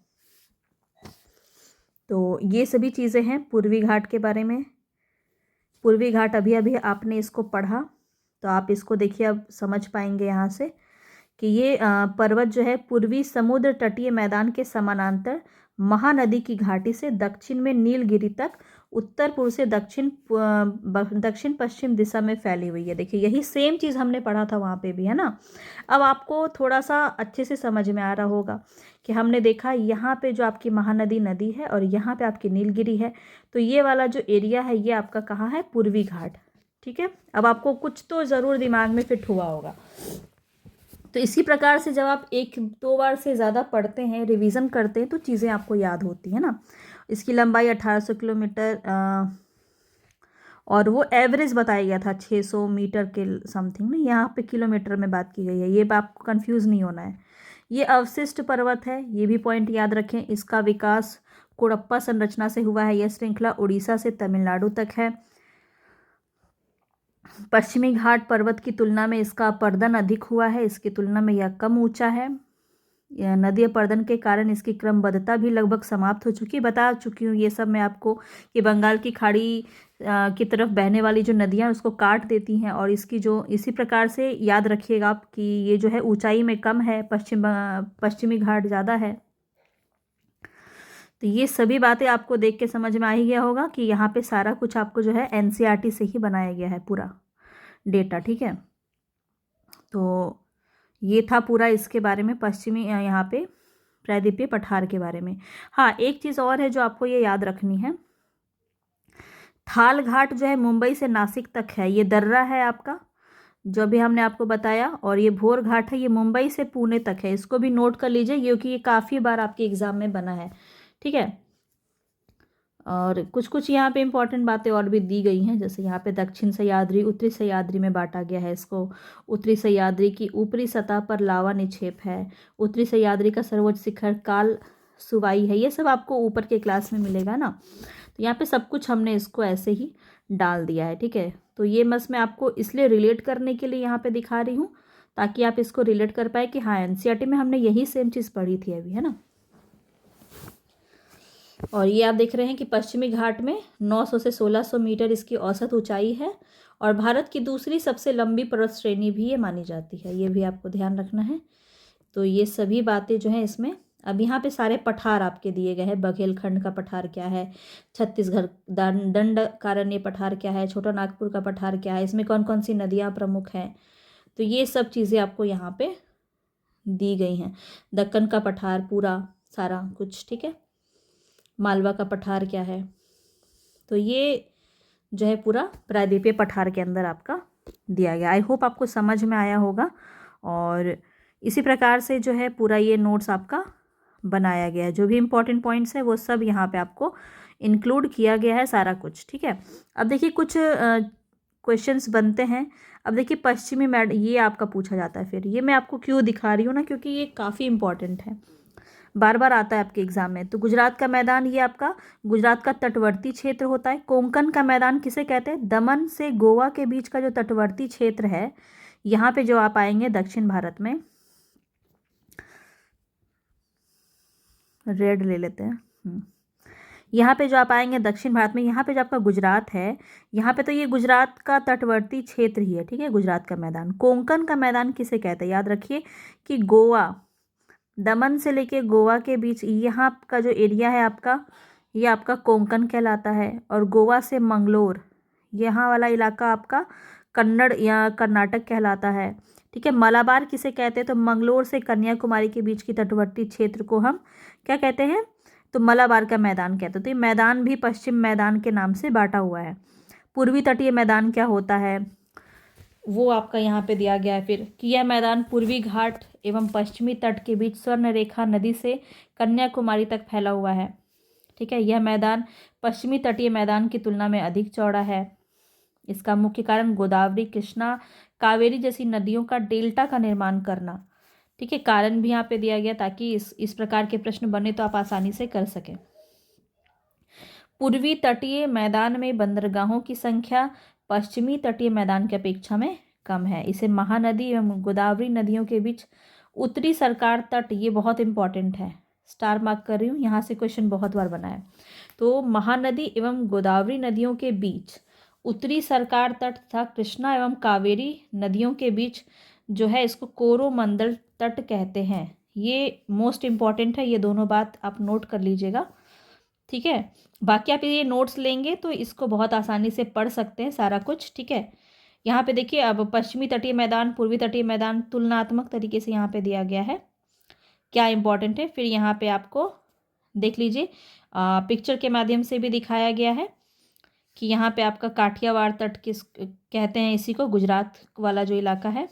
तो ये सभी चीज़ें हैं पूर्वी घाट के बारे में। पूर्वी घाट अभी अभी आपने इसको पढ़ा, तो आप इसको देखिए अब समझ पाएंगे यहाँ से कि ये पर्वत जो है पूर्वी समुद्र तटीय मैदान के समानांतर महानदी की घाटी से दक्षिण में नीलगिरी तक उत्तर पूर्व से दक्षिण पश्चिम दिशा में फैली हुई है। देखिए यही सेम चीज़ हमने पढ़ा था वहाँ पे भी, है ना। अब आपको थोड़ा सा अच्छे से समझ में आ रहा होगा कि हमने देखा यहाँ पे जो आपकी महानदी नदी है और यहाँ पे आपकी नीलगिरी है, तो ये वाला जो एरिया है ये आपका कहाँ है, पूर्वी घाट। ठीक है, अब आपको कुछ तो ज़रूर दिमाग में फिट हुआ होगा। तो इसी प्रकार से जब आप एक दो बार से ज़्यादा पढ़ते हैं, रिवीजन करते हैं, तो चीज़ें आपको याद होती है ना। इसकी लंबाई 1800 किलोमीटर और वो एवरेज बताया गया था 600 मीटर के समथिंग में, यहाँ पे किलोमीटर में बात की गई है, ये आपको कंफ्यूज नहीं होना है। ये अवशिष्ट पर्वत है, ये भी पॉइंट याद रखें। इसका विकास कोडप्पा संरचना से हुआ है। यह श्रृंखला उड़ीसा से तमिलनाडु तक है। पश्चिमी घाट पर्वत की तुलना में इसका अपर्दन अधिक हुआ है, इसकी तुलना में यह कम ऊंचा है। नदी अपर्दन के कारण इसकी क्रमबद्धता भी लगभग समाप्त हो चुकी है। बता चुकी हूँ ये सब मैं आपको कि बंगाल की खाड़ी की तरफ बहने वाली जो नदियाँ उसको काट देती हैं, और इसकी जो इसी प्रकार से याद रखिएगा आप कि ये जो है ऊंचाई में कम है, पश्चिमी घाट ज़्यादा है। तो ये सभी बातें आपको देख के समझ में आ ही गया होगा कि यहाँ पे सारा कुछ आपको जो है एनसीईआरटी से ही बनाया गया है पूरा डेटा। ठीक है, तो ये था पूरा इसके बारे में, पश्चिमी यहाँ पे प्रायद्वीपीय पठार के बारे में। हाँ, एक चीज़ और है जो आपको ये याद रखनी है। थाल घाट जो है मुंबई से नासिक तक है, ये दर्रा है आपका जो भी हमने आपको बताया, और ये भोर घाट है, ये मुंबई से पुणे तक है। इसको भी नोट कर लीजिए क्योंकि ये काफ़ी बार आपके एग्जाम में बना है। ठीक है, और कुछ कुछ यहाँ पे इंपॉर्टेंट बातें और भी दी गई हैं, जैसे यहाँ पे दक्षिण सह्याद्री उत्तरी सह्याद्री में बांटा गया है इसको। उत्तरी सह्याद्री की ऊपरी सतह पर लावा निक्षेप है। उत्तरी सह्याद्री का सर्वोच्च शिखर काल सुवाई है। ये सब आपको ऊपर के क्लास में मिलेगा ना। तो यहाँ पे सब कुछ हमने इसको ऐसे ही डाल दिया है। ठीक है, तो ये बस मैं आपको इसलिए रिलेट करने के लिए यहाँ पे दिखा रही हूँ ताकि आप इसको रिलेट कर पाए कि हाँ एनसीईआरटी में हमने यही सेम चीज़ पढ़ी थी अभी, है ना। और ये आप देख रहे हैं कि पश्चिमी घाट में 900 से 1600 मीटर इसकी औसत ऊंचाई है, और भारत की दूसरी सबसे लंबी पर्वत श्रेणी भी ये मानी जाती है। ये भी आपको ध्यान रखना है। तो ये सभी बातें जो हैं इसमें, अब यहाँ पे सारे पठार आपके दिए गए हैं। बघेलखंड का पठार क्या है, छत्तीसगढ़ दंडकारण्य पठार क्या है, छोटा नागपुर का पठार क्या है, इसमें कौन कौन सी नदियाँ प्रमुख हैं, तो ये सब चीज़ें आपको यहाँ पे दी गई हैं। दक्कन का पठार पूरा सारा कुछ, ठीक है। मालवा का पठार क्या है, तो ये जो है पूरा प्रायद्वीपीय पठार के अंदर आपका दिया गया। आई होप आपको समझ में आया होगा, और इसी प्रकार से जो है पूरा ये नोट्स आपका बनाया गया है। जो भी इम्पोर्टेंट पॉइंट्स है वो सब यहाँ पे आपको इंक्लूड किया गया है सारा कुछ। ठीक है, अब देखिए कुछ क्वेश्चंस बनते हैं। अब देखिए पश्चिमी ये आपका पूछा जाता है। फिर ये मैं आपको क्यों दिखा रही हूँ ना, क्योंकि ये काफ़ी इंपॉर्टेंट है, बार बार आता है आपके एग्जाम में। तो गुजरात का मैदान ये आपका गुजरात का तटवर्ती क्षेत्र होता है। कोंकण का मैदान किसे कहते हैं, दमन से गोवा के बीच का जो तटवर्ती क्षेत्र है, यहाँ पे जो आप आएंगे दक्षिण भारत में, रेड ले लेते हैं। यहाँ पे जो आप आएंगे दक्षिण भारत में, यहाँ पे जो आपका गुजरात है, यहाँ पे तो ये गुजरात का तटवर्ती क्षेत्र ही है। ठीक है, गुजरात का मैदान। कोंकण का मैदान किसे कहते हैं, याद रखिए कि गोवा, दमन से लेके गोवा के बीच यहाँ का जो एरिया है आपका, ये आपका कोंकण कहलाता है। और गोवा से मंगलोर, यहाँ वाला इलाका आपका कन्नड़ या कर्नाटक कहलाता है। ठीक है, मलाबार किसे कहते हैं, तो मंगलोर से कन्याकुमारी के बीच की तटवर्ती क्षेत्र को हम क्या कहते हैं, तो मलाबार का मैदान कहते हैं। तो ये मैदान भी पश्चिम मैदान के नाम से बांटा हुआ है। पूर्वी तटीय मैदान क्या होता है, वो आपका यहाँ पे दिया गया है। फिर कि यह मैदान पूर्वी घाट एवं पश्चिमी तट के बीच स्वर्ण रेखा नदी से कन्याकुमारी तक फैला हुआ है। ठीक है, यह मैदान पश्चिमी तटीय मैदान की तुलना में अधिक चौड़ा है। इसका मुख्य कारण गोदावरी, कृष्णा, कावेरी जैसी नदियों का डेल्टा का निर्माण करना। ठीक है, कारण भी यहाँ पे दिया गया ताकि इस प्रकार के प्रश्न बने तो आप आसानी से कर सकें। पूर्वी तटीय मैदान में बंदरगाहों की संख्या पश्चिमी तटीय मैदान की अपेक्षा में कम है। इसे महानदी एवं गोदावरी नदियों के बीच उत्तरी सरकार तट, ये बहुत इंपॉर्टेंट है, स्टार मार्क कर रही हूँ, यहाँ से क्वेश्चन बहुत बार बना है। तो महानदी एवं गोदावरी नदियों के बीच उत्तरी सरकार तट तथा कृष्णा एवं कावेरी नदियों के बीच जो है इसको कोरोमंडल तट कहते हैं। ये मोस्ट इम्पॉर्टेंट है, ये दोनों बात आप नोट कर लीजिएगा, ठीक है। बाकी आप ये नोट्स लेंगे तो इसको बहुत आसानी से पढ़ सकते हैं सारा कुछ, ठीक है। यहाँ पे देखिए, अब पश्चिमी तटीय मैदान, पूर्वी तटीय मैदान तुलनात्मक तरीके से यहाँ पे दिया गया है, क्या इंपॉर्टेंट है। फिर यहाँ पे आपको देख लीजिए, पिक्चर के माध्यम से भी दिखाया गया है कि यहाँ पे आपका काठियावाड़ तट किस कहते हैं, इसी को, गुजरात वाला जो इलाका है,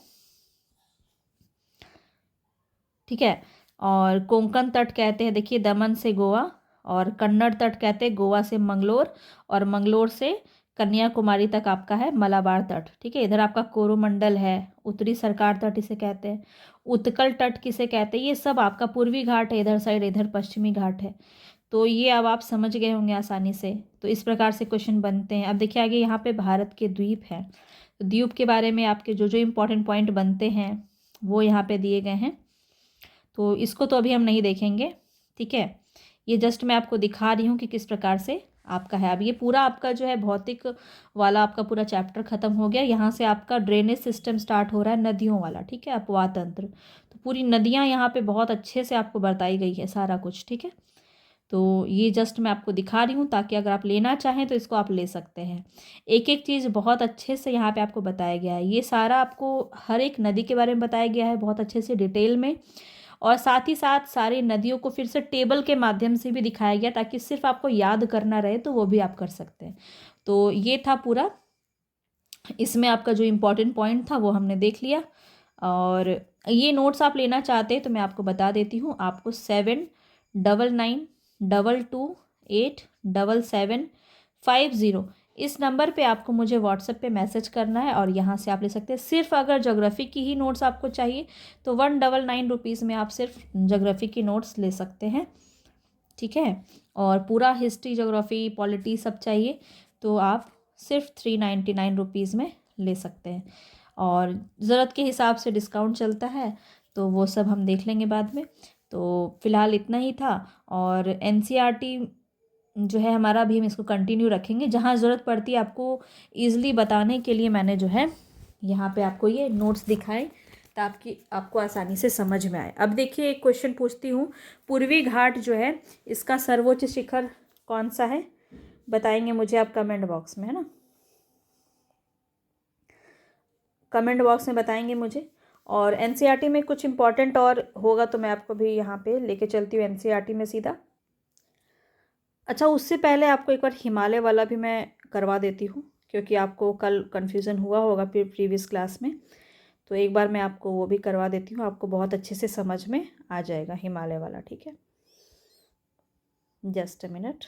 ठीक है। और कोंकण तट कहते हैं, देखिए, दमन से गोवा। और कन्नड़ तट कहते हैं गोवा से मंगलोर, और मंगलोर से कन्याकुमारी तक आपका है मलाबार तट, ठीक है। इधर आपका कोरोमंडल है, उत्तरी सरकार तट इसे कहते हैं। उत्कल तट किसे कहते हैं, ये सब आपका पूर्वी घाट है इधर साइड, इधर पश्चिमी घाट है। तो ये अब आप समझ गए होंगे आसानी से। तो इस प्रकार से क्वेश्चन बनते हैं। अब देखिए आगे, यहाँ पे भारत के द्वीप हैं, तो द्वीप के बारे में आपके जो जो इम्पोर्टेंट पॉइंट बनते हैं वो यहाँ पे दिए गए हैं। तो इसको तो अभी हम नहीं देखेंगे, ठीक है। ये जस्ट मैं आपको दिखा रही हूँ कि किस प्रकार से आपका है। अब ये पूरा आपका जो है भौतिक वाला आपका पूरा चैप्टर खत्म हो गया। यहाँ से आपका ड्रेनेज सिस्टम स्टार्ट हो रहा है, नदियों वाला, ठीक है, अपवाह तंत्र। तो पूरी नदियाँ यहाँ पे बहुत अच्छे से आपको बताई गई है सारा कुछ, ठीक है। तो ये जस्ट मैं आपको दिखा रही हूँ ताकि अगर आप लेना चाहें तो इसको आप ले सकते हैं। एक एक चीज़ बहुत अच्छे से यहाँ पे आपको बताया गया है। ये सारा आपको हर एक नदी के बारे में बताया गया है बहुत अच्छे से डिटेल में, और साथ ही साथ सारी नदियों को फिर से टेबल के माध्यम से भी दिखाया गया ताकि सिर्फ आपको याद करना रहे तो वो भी आप कर सकते हैं। तो ये था पूरा, इसमें आपका जो इम्पोर्टेंट पॉइंट था वो हमने देख लिया। और ये नोट्स आप लेना चाहते हैं तो मैं आपको बता देती हूँ, आपको 7992287750 इस नंबर पे आपको मुझे व्हाट्सएप पे मैसेज करना है, और यहाँ से आप ले सकते हैं। सिर्फ अगर ज्योग्राफी की ही नोट्स आपको चाहिए तो 199 रुपीज़ में आप सिर्फ ज्योग्राफी की नोट्स ले सकते हैं, ठीक है। और पूरा हिस्ट्री, ज्योग्राफी, पॉलिटी सब चाहिए तो आप सिर्फ 399 रुपीज़ में ले सकते हैं। और ज़रूरत के हिसाब से डिस्काउंट चलता है, तो वो सब हम देख लेंगे बाद में। तो फ़िलहाल इतना ही था। और एनसीईआरटी जो है हमारा, अभी हम इसको कंटिन्यू रखेंगे। जहाँ ज़रूरत पड़ती है आपको ईज़िली बताने के लिए मैंने जो है यहाँ पे आपको ये नोट्स दिखाए ताकि आपको आसानी से समझ में आए। अब देखिए एक क्वेश्चन पूछती हूँ, पूर्वी घाट जो है इसका सर्वोच्च शिखर कौन सा है, बताएंगे मुझे आप कमेंट बॉक्स में, है ना, कमेंट बॉक्स में बताएंगे मुझे। और एनसीईआरटी में कुछ इंपॉर्टेंट और होगा तो मैं आपको भी यहाँ पे लेके चलती हूँ एनसीईआरटी में सीधा। अच्छा, उससे पहले आपको एक बार हिमालय वाला भी मैं करवा देती हूँ, क्योंकि आपको कल कन्फ्यूज़न हुआ होगा प्रीवियस क्लास में। तो एक बार मैं आपको वो भी करवा देती हूँ, आपको बहुत अच्छे से समझ में आ जाएगा हिमालय वाला, ठीक है। Just a minute.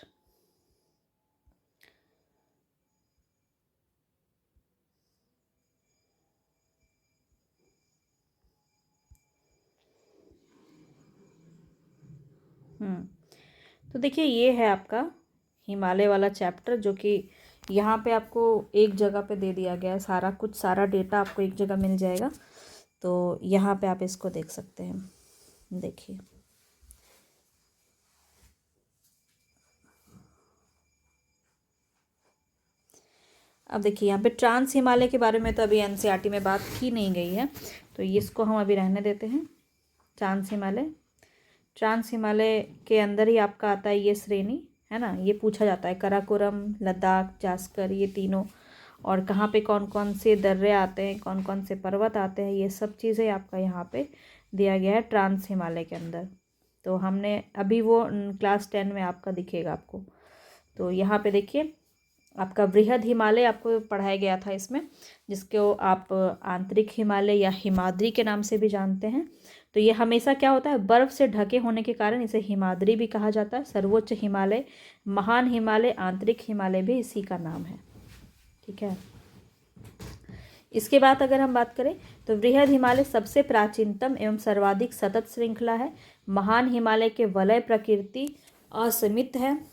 तो देखिए ये है आपका हिमालय वाला चैप्टर, जो कि यहाँ पे आपको एक जगह पे दे दिया गया है सारा कुछ, सारा डेटा आपको एक जगह मिल जाएगा। तो यहाँ पे आप इसको देख सकते हैं, देखिए। अब देखिए यहाँ पे ट्रांस हिमालय के बारे में तो अभी एनसीईआरटी में बात की नहीं गई है, तो इसको हम अभी रहने देते हैं। ट्रांस हिमालय के अंदर ही आपका आता है ये श्रेणी, है ना। ये पूछा जाता है कराकोरम, लद्दाख, जास्कर, ये तीनों, और कहाँ पे कौन कौन से दर्रे आते हैं, कौन कौन से पर्वत आते हैं, ये सब चीज़ें आपका यहाँ पे दिया गया है ट्रांस हिमालय के अंदर। तो हमने अभी वो क्लास 10 में आपका दिखेगा आपको। तो यहाँ पे देखिए आपका बृहद हिमालय आपको पढ़ाया गया था इसमें, जिसको आप आंतरिक हिमालय या हिमाद्री के नाम से भी जानते हैं। तो ये हमेशा क्या होता है, बर्फ़ से ढके होने के कारण इसे हिमाद्री भी कहा जाता है। सर्वोच्च हिमालय, महान हिमालय, आंतरिक हिमालय भी इसी का नाम है, ठीक है। इसके बाद अगर हम बात करें तो बृहद हिमालय सबसे प्राचीनतम एवं सर्वाधिक सतत श्रृंखला है। महान हिमालय के वलय प्रकृति असीमित है।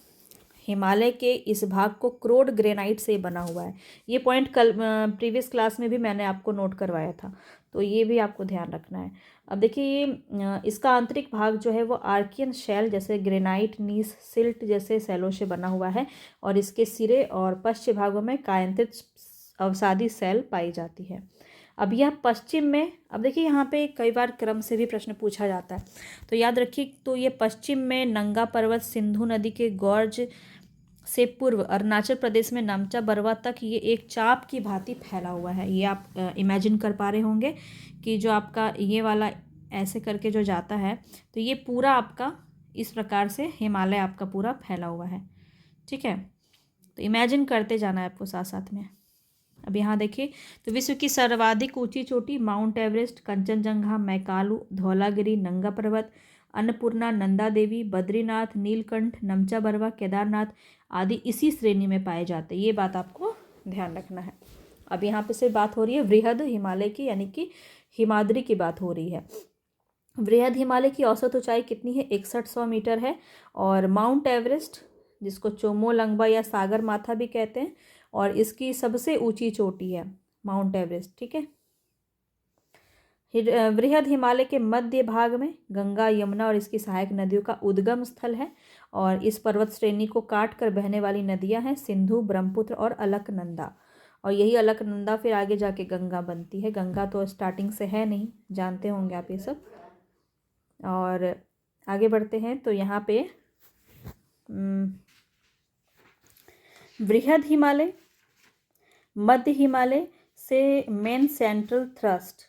हिमालय के इस भाग को क्रोड ग्रेनाइट से बना हुआ है। ये पॉइंट कल प्रीवियस क्लास में भी मैंने आपको नोट करवाया था, तो ये भी आपको ध्यान रखना है। अब देखिए ये इसका आंतरिक भाग जो है वो आर्कियन शैल जैसे ग्रेनाइट, नीस, सिल्ट जैसे शैलों से बना हुआ है, और इसके सिरे और पश्चिम भागों में कायांतित अवसादी शैल पाई जाती है। अब यह पश्चिम में, अब देखिए यहाँ पे कई बार क्रम से भी प्रश्न पूछा जाता है, तो याद रखिए। तो ये पश्चिम में नंगा पर्वत सिंधु नदी के गौर्ज से पूर्व अरुणाचल प्रदेश में नामचा बरवा तक ये एक चाप की भांति फैला हुआ है। ये आप इमेजिन कर पा रहे होंगे कि जो आपका ये वाला ऐसे करके जो जाता है, तो ये पूरा आपका इस प्रकार से हिमालय आपका पूरा फैला हुआ है। ठीक है, तो इमेजिन करते जाना है आपको साथ साथ में। अब यहाँ देखिए, तो विश्व की सर्वाधिक ऊंची चोटी माउंट एवरेस्ट, कंचनजंगा, मैकालू, धौलागिरी, नंगा पर्वत, अन्नपूर्णा, नंदा देवी, बद्रीनाथ, नीलकंठ, नमचा बरवा, केदारनाथ आदि इसी श्रेणी में पाए जाते हैं। ये बात आपको ध्यान रखना है। अब यहाँ पे से बात हो रही है वृहद हिमालय की, यानी कि हिमाद्री की बात हो रही है। वृहद हिमालय की औसत ऊंचाई कितनी है? 6100 मीटर है। और माउंट एवरेस्ट, जिसको चोमोलंगबा या सागर माथा भी कहते हैं, और इसकी सबसे ऊंची चोटी है माउंट एवरेस्ट। ठीक है, वृहद हिमालय के मध्य भाग में गंगा, यमुना और इसकी सहायक नदियों का उद्गम स्थल है। और इस पर्वत श्रेणी को काट कर बहने वाली नदियां हैं सिंधु, ब्रह्मपुत्र और अलकनंदा। और यही अलकनंदा फिर आगे जाके गंगा बनती है। गंगा तो स्टार्टिंग से है नहीं, जानते होंगे आप ये सब। और आगे बढ़ते हैं, तो यहाँ पे वृहद हिमालय मध्य हिमालय से मेन सेंट्रल थ्रस्ट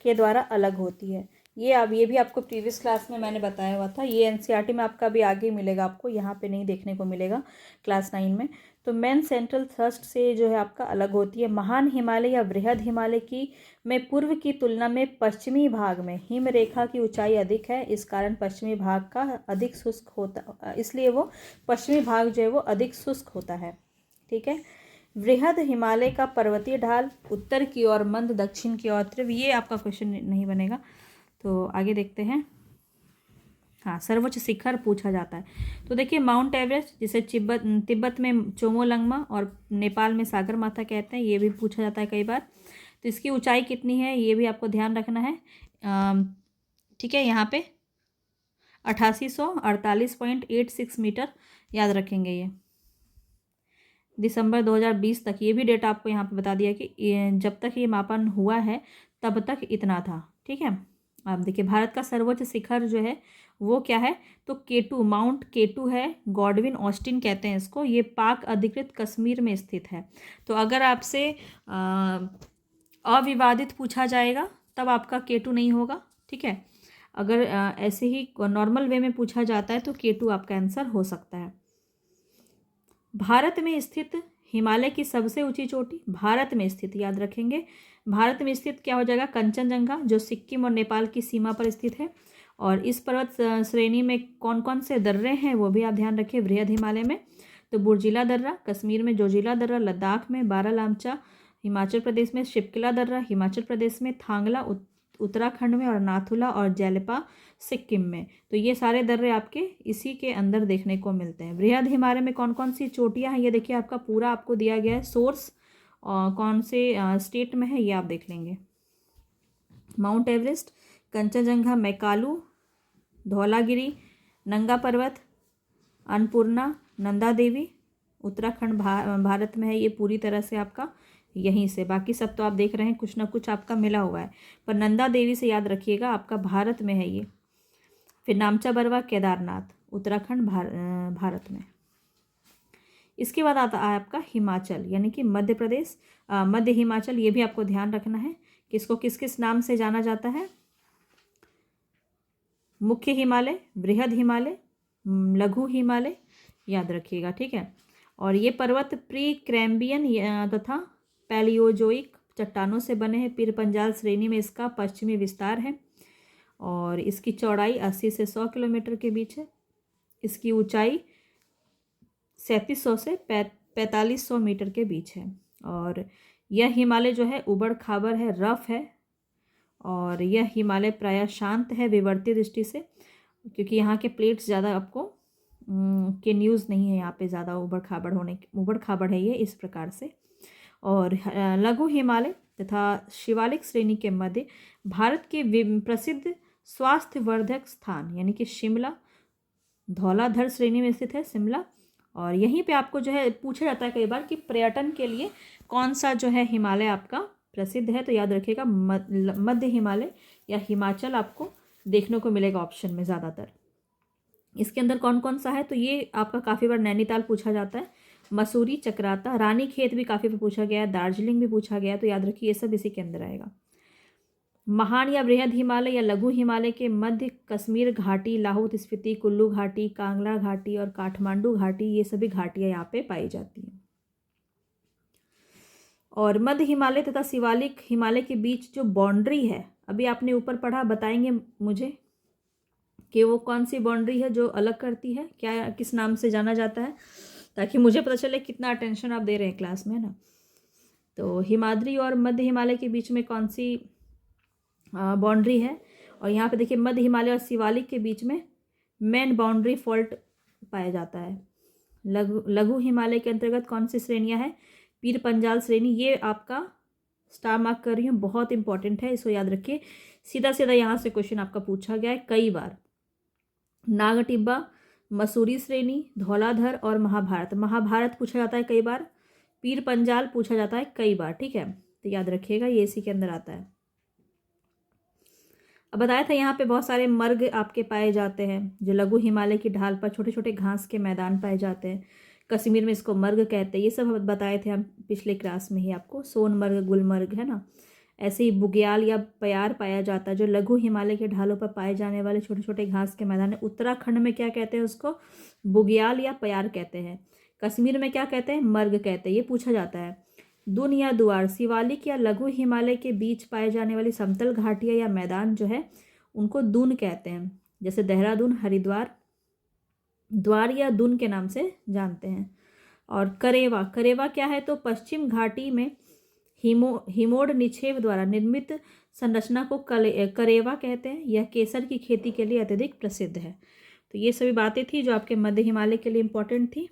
के द्वारा अलग होती है। ये भी आपको प्रीवियस क्लास में मैंने बताया हुआ था। ये एनसीईआरटी में आपका भी आगे मिलेगा, आपको यहाँ पे नहीं देखने को मिलेगा क्लास 9 में। तो मेन सेंट्रल थ्रस्ट से जो है आपका अलग होती है। महान हिमालय या वृहद हिमालय की में पूर्व की तुलना में पश्चिमी भाग में हिम रेखा की ऊंचाई अधिक है। इस कारण पश्चिमी भाग का अधिक शुष्क होता, इसलिए वो पश्चिमी भाग जो है वो अधिक शुष्क होता है। ठीक है, वृहद हिमालय का पर्वतीय ढाल उत्तर की ओर मंद, दक्षिण की ओर तीव्र। ये आपका क्वेश्चन नहीं बनेगा, तो आगे देखते हैं। हाँ, सर्वोच्च शिखर पूछा जाता है। तो देखिए, माउंट एवरेस्ट, जिसे तिब्बत में चोमोलंगमा और नेपाल में सागर माथा कहते हैं, ये भी पूछा जाता है कई बार। तो इसकी ऊंचाई कितनी है ये भी आपको ध्यान रखना है। ठीक है, यहाँ पे 8848.86 मीटर याद रखेंगे। ये दिसंबर 2020 तक, ये भी डेटा आपको यहाँ पे बता दिया कि जब तक ये मापन हुआ है तब तक इतना था। ठीक है, अब देखिए, भारत का सर्वोच्च शिखर जो है वो क्या है? तो केटू, माउंट केटू है। गॉडविन ऑस्टिन कहते हैं इसको। ये पाक अधिकृत कश्मीर में स्थित है। तो अगर आपसे अविवादित पूछा जाएगा तब आपका केटू नहीं होगा। ठीक है, अगर ऐसे ही नॉर्मल वे में पूछा जाता है तो केटू आपका आंसर हो सकता है। भारत में स्थित हिमालय की सबसे ऊंची चोटी, भारत में स्थित याद रखेंगे। भारत में स्थित क्या हो जाएगा? कंचनजंगा, जो सिक्किम और नेपाल की सीमा पर स्थित है। और इस पर्वत श्रेणी में कौन कौन से दर्रे हैं वो भी आप ध्यान रखें। वृहद हिमालय में तो बुर्जिला दर्रा, कश्मीर में जोजिला दर्रा, लद्दाख में बारालामचा, हिमाचल प्रदेश में शिपकिला दर्रा, हिमाचल प्रदेश में थांगला, उत्तराखंड में, और नाथुला और जैलपा सिक्किम में। तो ये सारे दर्रे आपके इसी के अंदर देखने को मिलते हैं। वृहद हिमालय में कौन कौन सी चोटियां हैं ये देखिए, आपका पूरा आपको दिया गया है। सोर्स कौन से स्टेट में है ये आप देख लेंगे। माउंट एवरेस्ट, कंचनजंगा, मैकालू, धौलागिरी, नंगा पर्वत, अन्नपूर्णा, नंदा देवी, उत्तराखंड भारत में है। ये पूरी तरह से आपका यहीं से, बाकी सब तो आप देख रहे हैं कुछ ना कुछ आपका मिला हुआ है, पर नंदा देवी से याद रखिएगा आपका भारत में है ये। फिर नामचा बरवा, केदारनाथ, उत्तराखंड भारत में। इसके बाद आता है आपका हिमाचल, यानी कि मध्य प्रदेश, मध्य हिमाचल। ये भी आपको ध्यान रखना है कि इसको किस किस नाम से जाना जाता है। मुख्य हिमालय, बृहद हिमालय, लघु हिमालय याद रखिएगा। ठीक है, और ये पर्वत प्री कैम्ब्रियन तथा पैलियोजोइक चट्टानों से बने हैं। पीर पंजाल श्रेणी में इसका पश्चिमी विस्तार है और इसकी चौड़ाई 80 से 100 किलोमीटर के बीच है। इसकी ऊंचाई 3700 से 4500 मीटर के बीच है। और यह हिमालय जो है उबड़ खाबड़ है, रफ है, और यह हिमालय प्रायः शांत है विवर्तीय दृष्टि से, क्योंकि यहाँ के प्लेट्स ज़्यादा आपको के न्यूज़ नहीं है यहाँ पे ज़्यादा उबड़ खाबड़ है ये इस प्रकार से। और लघु हिमालय तथा शिवालिक श्रेणी के मध्य भारत के प्रसिद्ध स्वास्थ्यवर्धक स्थान, यानी कि शिमला, धौलाधर श्रेणी में स्थित है शिमला। और यहीं पे आपको जो है पूछा जाता है कई बार कि पर्यटन के लिए कौन सा जो है हिमालय आपका प्रसिद्ध है, तो याद रखिएगा मध्य हिमालय या हिमाचल आपको देखने को मिलेगा ऑप्शन में ज़्यादातर। इसके अंदर कौन कौन सा है, तो ये आपका काफ़ी बार नैनीताल पूछा जाता है, मसूरी, चक्राता, रानीखेत भी काफ़ी बार पूछा गया है, दार्जिलिंग भी पूछा गया है, तो याद रखिए ये सब इसी के अंदर आएगा। महान या बृहद हिमालय या लघु हिमालय के मध्य कश्मीर घाटी, लाहौल स्पीति, कुल्लू घाटी, कांगड़ा घाटी और काठमांडू घाटी, ये सभी घाटियाँ यहाँ पे पाई जाती हैं। और मध्य हिमालय तथा शिवालिक हिमालय के बीच जो बाउंड्री है, अभी आपने ऊपर पढ़ा, बताएंगे मुझे कि वो कौन सी बाउंड्री है जो अलग करती है, क्या किस नाम से जाना जाता है, ताकि मुझे पता चले कितना अटेंशन आप दे रहे हैं क्लास में ना। तो हिमाद्री और मध्य हिमालय के बीच में कौन सी बाउंड्री है, और यहाँ पे देखिए मध्य हिमालय और शिवालिक के बीच में मेन बाउंड्री फॉल्ट पाया जाता है। लघु हिमालय के अंतर्गत कौन सी श्रेणियाँ हैं, पीर पंजाल श्रेणी, ये आपका स्टार मार्क कर रही हूँ, बहुत इंपॉर्टेंट है, इसको याद रखिए, सीधा सीधा यहाँ से क्वेश्चन आपका पूछा गया है कई बार। नागटिब्बा, मसूरी श्रेणी, धौलाधर और महाभारत, महाभारत पूछा जाता है कई बार, पीर पंजाल पूछा जाता है कई बार, ठीक है, तो याद रखिएगा ये इसी के अंदर आता है। अब बताया था यहाँ पे बहुत सारे मर्ग आपके पाए जाते हैं, जो लघु हिमालय की ढाल पर छोटे छोटे घास के मैदान पाए जाते हैं, कश्मीर में इसको मर्ग कहते हैं, ये सब बताए थे हम पिछले क्लास में ही आपको, सोनमर्ग, गुलमर्ग, है ना। ऐसे ही बुग्याल या प्यार पाया जाता है, जो लघु हिमालय के ढालों पर पाए जाने वाले छोटे छोटे घास के मैदान है। उत्तराखंड में क्या कहते हैं उसको, बुग्याल या प्यार कहते हैं। कश्मीर में क्या कहते हैं, मर्ग कहते हैं, ये पूछा जाता है। दून या दुआर, शिवालिक या लघु हिमालय के बीच पाए जाने वाली समतल घाटियाँ या मैदान जो है उनको दून कहते हैं, जैसे देहरादून, हरिद्वार द्वार या दून के नाम से जानते हैं। और करेवा, करेवा क्या है, तो पश्चिम घाटी में हिमोड निक्षेप द्वारा निर्मित संरचना को करेवा कहते हैं। यह केसर की खेती के लिए अत्यधिक प्रसिद्ध है। तो ये सभी बातें थी जो आपके मध्य हिमालय के लिए इम्पोर्टेंट थी।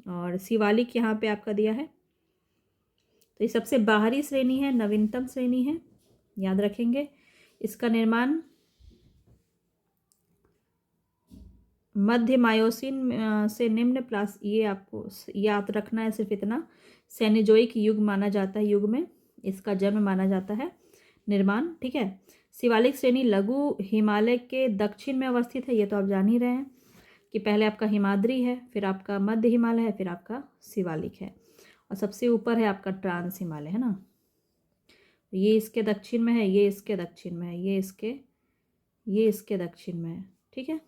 और शिवालिक यहाँ पे आपका दिया है, तो ये सबसे बाहरी श्रेणी है, नवीनतम श्रेणी है, याद रखेंगे। इसका निर्माण मध्य मायोसीन से निम्न प्लास, ये आपको याद रखना है, सिर्फ इतना, सेनेजोइक युग माना जाता है, युग में इसका जन्म माना जाता है, निर्माण, ठीक है। शिवालिक श्रेणी लघु हिमालय के दक्षिण में अवस्थित है, ये तो आप जान ही रहे हैं कि पहले आपका हिमाद्री है, फिर आपका मध्य हिमालय है, फिर आपका शिवालिक है, और सबसे ऊपर है आपका ट्रांस हिमालय, है ना। ये इसके दक्षिण में है, ये इसके दक्षिण में है, ये इसके दक्षिण में है, ठीक है।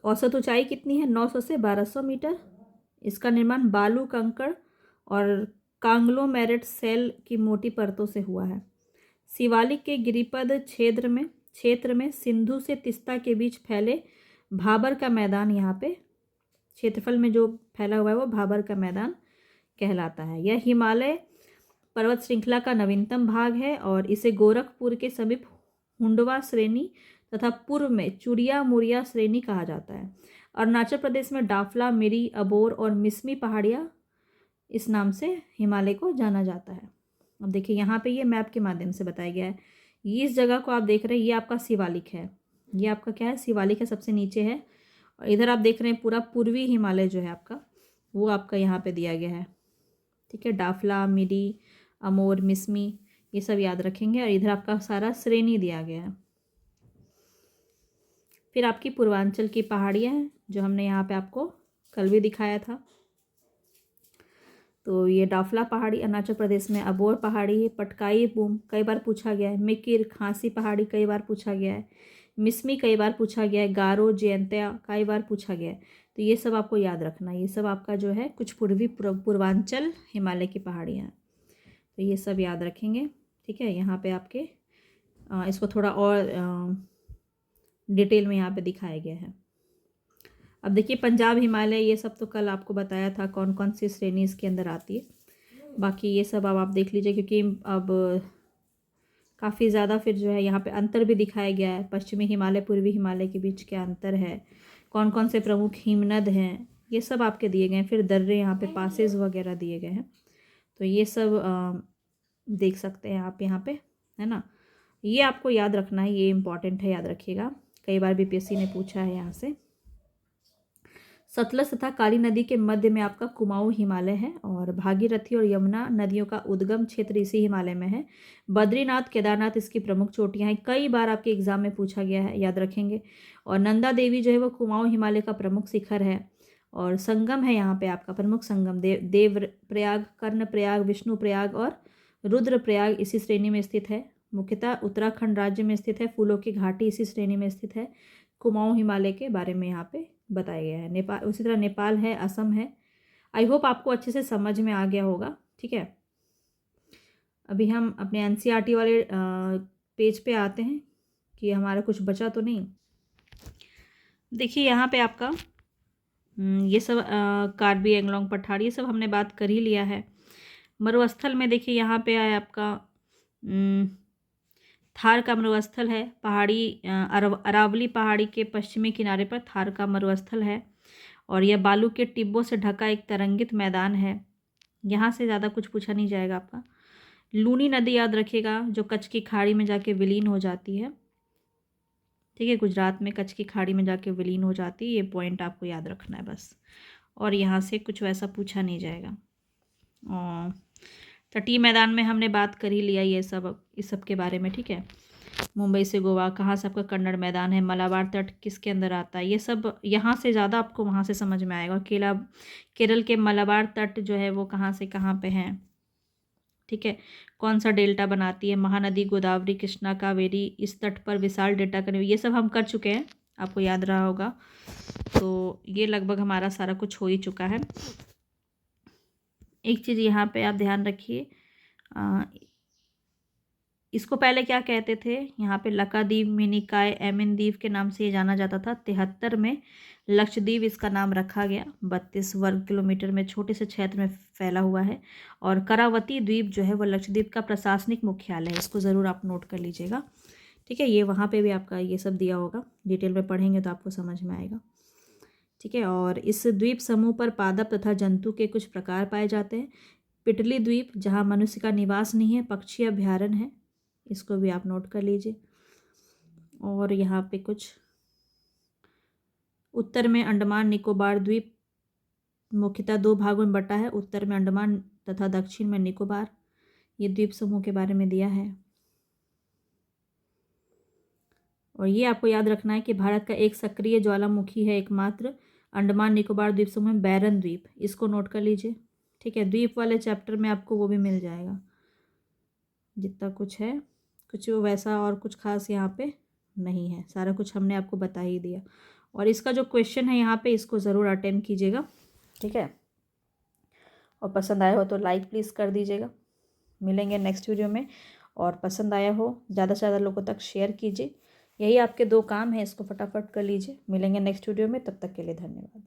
औसत ऊंचाई कितनी है, 900 से 1200 मीटर। इसका निर्माण बालू, कंकड़ और कांग्लोमेरेट सेल की मोटी परतों से हुआ है। शिवालिक के गिरिपद क्षेत्र में सिंधु से तिस्ता के बीच फैले भाबर का मैदान, यहाँ पे क्षेत्रफल में जो फैला हुआ है वो भाबर का मैदान कहलाता है। यह हिमालय पर्वत श्रृंखला का नवीनतम भाग है और इसे गोरखपुर के समीप हुंडवा श्रेणी तथा पूर्व में चुरिया मुरिया श्रेणी कहा जाता है। अरुणाचल प्रदेश में डाफला, मिरी, अबोर और मिसमी पहाड़ियाँ इस नाम से हिमालय को जाना जाता है। अब देखिए यहाँ पे ये मैप के माध्यम से बताया गया है। ये इस जगह को आप देख रहे हैं, ये आपका शिवालिक है, ये आपका क्या है, शिवालिक है, सबसे नीचे है। और इधर आप देख रहे हैं पूरा पूर्वी हिमालय जो है आपका, वो आपका यहाँ पे दिया गया है, ठीक है। डाफला, मिरी, अमोर, मिसमी, ये सब याद रखेंगे। और इधर आपका सारा श्रेणी दिया गया है। फिर आपकी पूर्वांचल की पहाड़ियाँ हैं जो हमने यहाँ पे आपको कल भी दिखाया था। तो ये डाफला पहाड़ी अरुणाचल प्रदेश में, अबोर पहाड़ी, पटकाई बूम कई बार पूछा गया है, मिकिर खांसी पहाड़ी कई बार पूछा गया है, मिसमी कई बार पूछा गया है, गारो जयंतिया कई बार पूछा गया है। तो ये सब आपको याद रखना, ये सब आपका जो है कुछ पूर्वांचल हिमालय की पहाड़ियाँ हैं, तो ये सब याद रखेंगे, ठीक है। यहाँ पे आपके इसको थोड़ा और डिटेल में यहाँ पे दिखाया गया है। अब देखिए पंजाब हिमालय, ये सब तो कल आपको बताया था कौन कौन सी श्रेणी इसके अंदर आती है। बाकी ये सब अब आप देख लीजिए, क्योंकि अब काफ़ी ज़्यादा फिर जो है यहाँ पे अंतर भी दिखाया गया है। पश्चिमी हिमालय पूर्वी हिमालय के बीच क्या अंतर है, कौन कौन से प्रमुख हिमनद हैं, ये सब आपके दिए गए हैं। फिर दर्रे यहाँ पे पासेज वगैरह दिए गए हैं, तो ये सब देख सकते हैं आप यहाँ पे, है ना। ये आपको याद रखना है, ये इम्पॉर्टेंट है, याद रखिएगा, कई बार बीपीएससी ने पूछा है यहाँ से। सतलज तथा काली नदी के मध्य में आपका कुमाऊं हिमालय है और भागीरथी और यमुना नदियों का उद्गम क्षेत्र इसी हिमालय में है। बद्रीनाथ केदारनाथ इसकी प्रमुख चोटियां हैं, कई बार आपके एग्जाम में पूछा गया है, याद रखेंगे। और नंदा देवी जो है वो कुमाऊं हिमालय का प्रमुख शिखर है और संगम है यहाँ पे आपका प्रमुख संगम देव प्रयाग, कर्ण प्रयाग, विष्णु प्रयाग और रुद्र प्रयाग इसी श्रेणी में स्थित है। मुख्यतः उत्तराखंड राज्य में स्थित है। फूलों की घाटी इसी श्रेणी में स्थित है। कुमाऊं हिमालय के बारे में यहाँ पे बताया गया है। नेपाल, उसी तरह नेपाल है, असम है। आई होप आपको अच्छे से समझ में आ गया होगा। ठीक है, अभी हम अपने एनसीईआरटी वाले पेज पे आते हैं कि हमारा कुछ बचा तो नहीं। देखिए यहाँ पे आपका ये सब कार्बी एंगलोंग पठार ये सब हमने बात कर ही लिया है। मरुस्थल में देखिए यहाँ पे आया आपका थार का मरुस्थल है। पहाड़ी अरावली पहाड़ी के पश्चिमी किनारे पर थार का मरुस्थल है और यह बालू के टिब्बों से ढका एक तरंगित मैदान है। यहाँ से ज़्यादा कुछ पूछा नहीं जाएगा आपका। लूनी नदी याद रखिएगा, जो कच्छ की खाड़ी में जाके विलीन हो जाती है। ठीक है, गुजरात में कच्छ की खाड़ी में जाके विलीन हो जाती है। ये पॉइंट आपको याद रखना है बस। और यहाँ से कुछ वैसा पूछा नहीं जाएगा। और तटीय मैदान में हमने बात कर ही लिया ये सब, इस सब के बारे में। ठीक है, मुंबई से गोवा, कहाँ से आपका कन्नड़ मैदान है, मलाबार तट किसके अंदर आता है, ये सब यहाँ से ज़्यादा आपको वहाँ से समझ में आएगा। केरल के मलाबार तट जो है वो कहाँ से कहाँ पे हैं। ठीक है, कौन सा डेल्टा बनाती है, महानदी गोदावरी, कृष्णा, कावेरी, इस तट पर विशाल डेल्टा का, ये सब हम कर चुके हैं, आपको याद रहा होगा। तो ये लगभग हमारा सारा कुछ हो ही चुका है। एक चीज़ यहाँ पे आप ध्यान रखिए, इसको पहले क्या कहते थे, यहाँ पे लकाद्वीप, मिनिकॉय, एमिन द्वीप के नाम से ये जाना जाता था। 73 में लक्षद्वीप इसका नाम रखा गया। 32 वर्ग किलोमीटर में छोटे से क्षेत्र में फैला हुआ है और करावती द्वीप जो है वो लक्षद्वीप का प्रशासनिक मुख्यालय है। इसको ज़रूर आप नोट कर लीजिएगा। ठीक है, ये वहाँ पे भी आपका ये सब दिया होगा, डिटेल में पढ़ेंगे तो आपको समझ में आएगा। ठीक है, और इस द्वीप समूह पर पादप तथा जंतु के कुछ प्रकार पाए जाते हैं। पिटली द्वीप, जहाँ मनुष्य का निवास नहीं है, पक्षी अभ्यारण्य है, इसको भी आप नोट कर लीजिए। और यहाँ पे कुछ उत्तर में अंडमान निकोबार द्वीप मुख्यतः 2 भागों में बटा है। उत्तर में अंडमान तथा दक्षिण में निकोबार, ये द्वीप समूह के बारे में दिया है। और ये आपको याद रखना है कि भारत का एक सक्रिय ज्वालामुखी है एकमात्र अंडमान निकोबार द्वीप समूह में, बैरन द्वीप, इसको नोट कर लीजिए। ठीक है, द्वीप वाले चैप्टर में आपको वो भी मिल जाएगा जितना कुछ है। कुछ वैसा और कुछ खास यहाँ पे नहीं है, सारा कुछ हमने आपको बता ही दिया। और इसका जो क्वेश्चन है यहाँ पे, इसको ज़रूर अटेम्प्ट कीजिएगा। ठीक है, और पसंद आया हो तो लाइक प्लीज़ कर दीजिएगा। मिलेंगे नेक्स्ट वीडियो में। और पसंद आया हो ज़्यादा से ज़्यादा लोगों तक शेयर कीजिए। यही आपके 2 काम हैं, इसको फटाफट कर लीजिए। मिलेंगे नेक्स्ट वीडियो में, तब तक के लिए धन्यवाद।